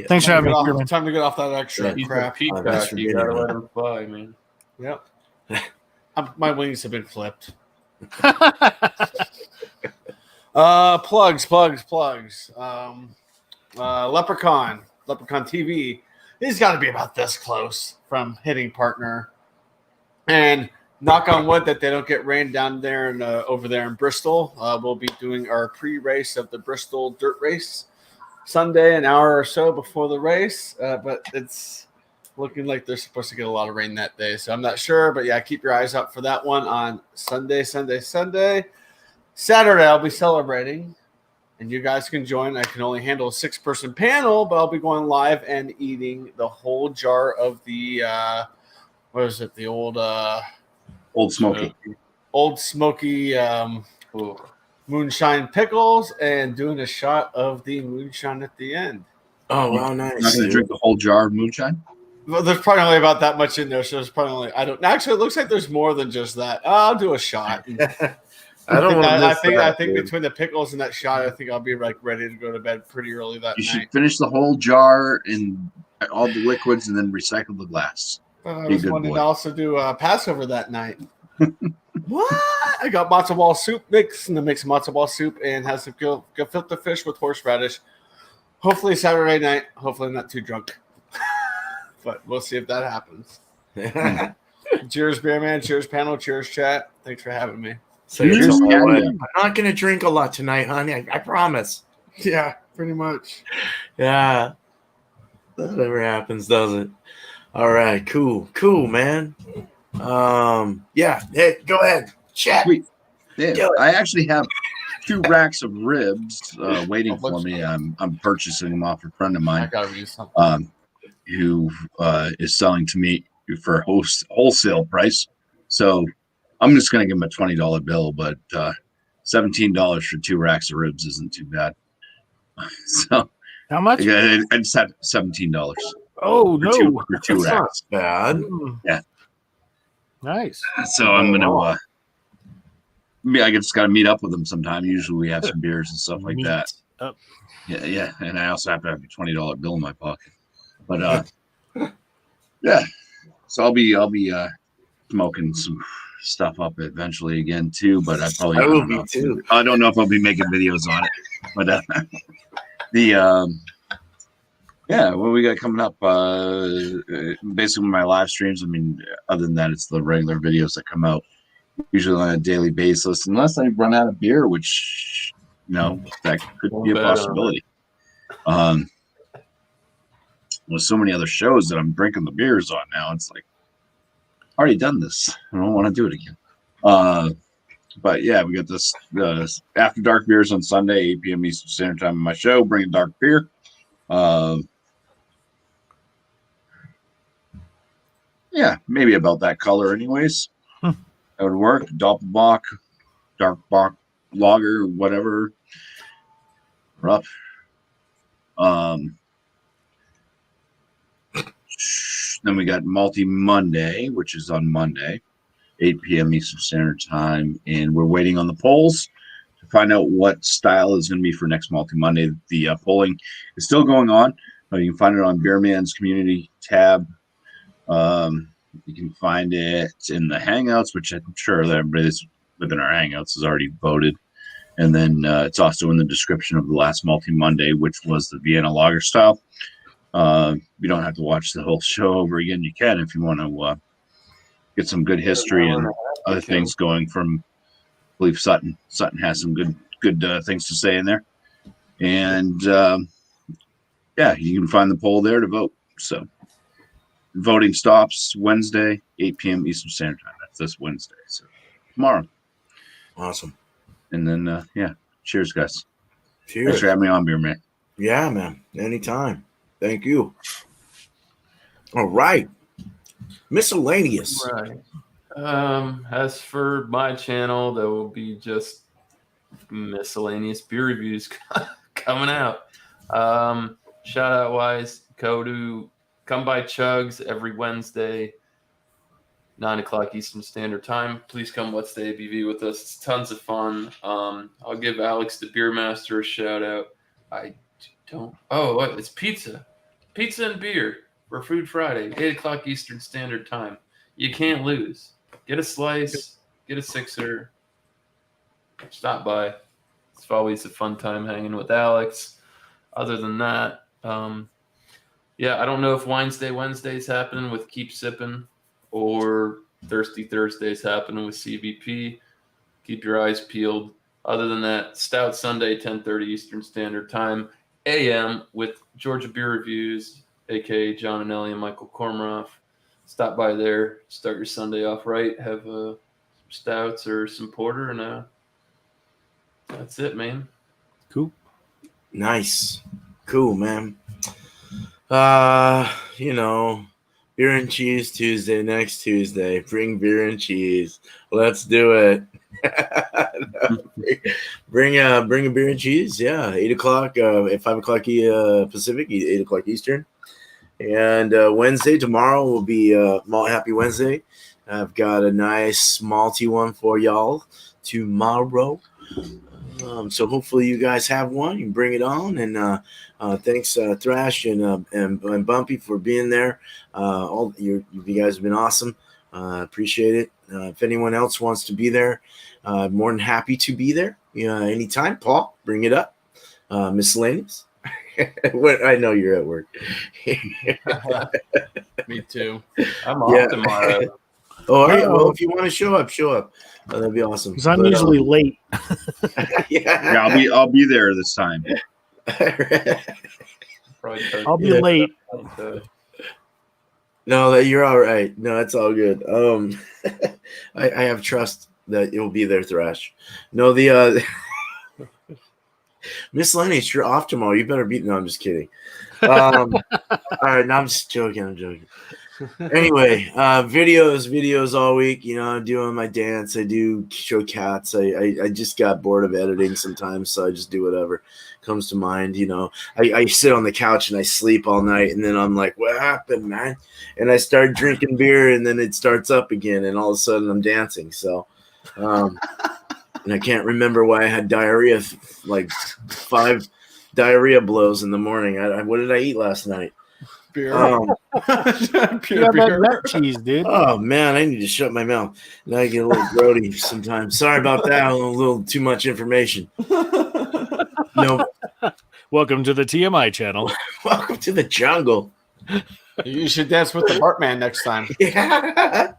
Thanks for having me here, man. Time to get off that extra He's a crap. peacock. Thanks for You being gotta here, let man. him fly, man. Yep. My wings have been flipped. Plugs. Leprechaun TV. He's got to be about this close from hitting partner. And knock on wood that they don't get rained down there and over there in Bristol. We'll be doing our pre-race of the Bristol Dirt Race Sunday, an hour or so before the race. But it's looking like they're supposed to get a lot of rain that day, so I'm not sure. But yeah, keep your eyes out for that one on Sunday. Saturday, I'll be celebrating, and you guys can join. I can only handle a 6-person panel, but I'll be going live and eating the whole jar of the what is it? The old smoky moonshine pickles, and doing a shot of the moonshine at the end. Oh wow, nice. You're not going to drink the whole jar of moonshine? Well, there's probably only about that much in there, so there's probably only, actually, it looks like there's more than just that. I'll do a shot. I think between the pickles and that shot, I think I'll be like ready to go to bed pretty early that You night. should finish the whole jar in all the liquids and then recycle the glass. I was wanting to also do Passover that night. What? I got matzo ball soup mix, and the mix matzo ball soup and has some gefilte fish with horseradish. Hopefully Saturday night. Hopefully I'm not too drunk. But we'll see if that happens. Cheers, beer man. Cheers, panel. Cheers, chat. Thanks for having me. I'm not going to drink a lot tonight, honey. I promise. Yeah, pretty much. Yeah. That never happens, does it? All right. Cool, man. Yeah. Hey, go ahead. Chat. Sweet. Yeah, I actually have 2 racks of ribs waiting for me. I'm purchasing them off a friend of I mine. gotta read something. who is selling to me for wholesale price. So I'm just going to give him a $20 bill, but $17 for 2 racks of ribs isn't too bad. So How much? I just had $17 Oh, for no. two That's not racks. bad. Yeah. Nice. So I'm gonna. I just got to meet up with them sometime. Usually we have some beers and stuff like that. Up. Yeah, and I also have to have a $20 bill in my pocket. But yeah. So I'll be smoking some stuff up eventually again too. But I will be too. I don't know if I'll be making videos on it. But yeah, what we got coming up? Basically, my live streams. I mean, other than that, it's the regular videos that come out usually on a daily basis, unless I run out of beer, which that could be a possibility. With so many other shows that I'm drinking the beers on now, it's like I already done this. I don't want to do it again. But yeah, we got this After Dark beers on Sunday, 8 p.m. Eastern Standard Time on my show. Bringing dark beer. Yeah, maybe about that color, anyways. That would work. Doppelbock, dark bock, lager, whatever. Rough. Then we got Malty Monday, which is on Monday, 8 p.m. Eastern Standard Time, and we're waiting on the polls to find out what style is going to be for next Malty Monday. The polling is still going on. You can find it on Beerman's community tab. You can find it in the Hangouts, which I'm sure that everybody's within our Hangouts has already voted. And then it's also in the description of the last Malty Monday, which was the Vienna Lager style. You don't have to watch the whole show over again. You can if you want to get some good history and other things going from, I believe, Sutton. Sutton has some good things to say in there. And yeah, you can find the poll there to vote. So voting stops Wednesday, 8 p.m. Eastern Standard Time. That's this Wednesday. So tomorrow. Awesome. And then, yeah, cheers, guys. Cheers. Thanks for having me on, Beer Man. Yeah, man. Anytime. Thank you. All right. Miscellaneous. Right. As for my channel, there will be just miscellaneous beer reviews coming out. Shout out wise, come by Chugs every Wednesday, 9 o'clock Eastern Standard Time. Please come Let's Stay ABV with us. It's tons of fun. I'll give Alex the Beer Master a shout out. It's pizza and beer for Food Friday, 8 o'clock Eastern Standard Time. You can't lose. Get a slice, get a sixer, stop by. It's always a fun time hanging with Alex. Other than that, yeah, I don't know if Wednesday's happening with Keep Sippin' or Thirsty Thursday's happening with CBP. Keep your eyes peeled. Other than that, Stout Sunday, 10:30 Eastern Standard Time, AM with Georgia Beer Reviews, a.k.a. John and Ellie and Michael Kormaroff. Stop by there, start your Sunday off right, have some stouts or some porter, and that's it, man. Cool. Nice. Cool, man. Beer and Cheese Tuesday, next Tuesday. Bring beer and cheese. Let's do it. Bring a beer and cheese. Yeah, 8 o'clock, at 5 o'clock Pacific, 8 o'clock Eastern. And Wednesday, tomorrow will be Malt Happy Wednesday. I've got a nice malty one for y'all tomorrow. So hopefully you guys have one. You can bring it on. And thanks, Thrash and Bumpy for being there. You guys have been awesome. Appreciate it. If anyone else wants to be there, more than happy to be there. Anytime. Paul, bring it up. Miscellaneous. I know you're at work. Me too. I'm off tomorrow. All right. Well, if you want to show up. That'd be awesome. Because I'm usually late. Yeah. I'll be there this time. I'll be late. No, you're all right. No, it's all good. I have trust that you'll be there, Thrash. No, the Miscellaneous, you're off tomorrow. You better be. No, I'm just kidding. All right, no, I'm just joking. I'm joking. Anyway, videos all week. You know, I'm doing my dance. I do show cats. I just got bored of editing sometimes, so I just do whatever comes to mind. You know, I sit on the couch and I sleep all night, and then I'm like, what happened, man? And I start drinking beer, and then it starts up again, and all of a sudden I'm dancing. So, and I can't remember why I had diarrhea, like 5 diarrhea blows in the morning. What did I eat last night? Beer. You Pure got that beer. nut cheese, dude. Oh man, I need to shut my mouth. Now I get a little grody sometimes. Sorry about that. A little too much information. No, Welcome to the TMI channel. welcome to the jungle. You should dance with the Bartman next time. Yeah.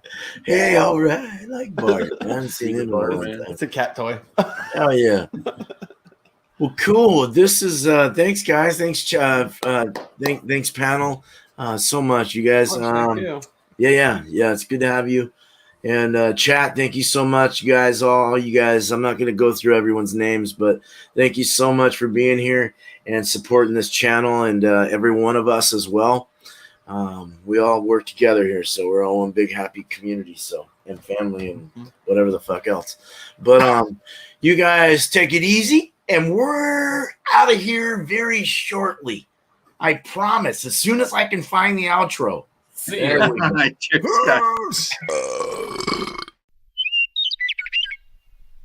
Hey, all right. I like Bart. I haven't seen him in a long Bartman. time. It's a cat toy. Oh yeah. Well, cool. This is thanks, guys. Thanks, thanks, panel. So much, you guys. Thank you. Yeah. It's good to have you. And chat, thank you so much, you guys. All you guys. I'm not going to go through everyone's names, but thank you so much for being here and supporting this channel, and every one of us as well. We all work together here, so we're all one big happy community. So and family and whatever the fuck else. But you guys take it easy, and we're out of here very shortly. I promise. As soon as I can find the outro. See There ya. we go. Cheers, guys.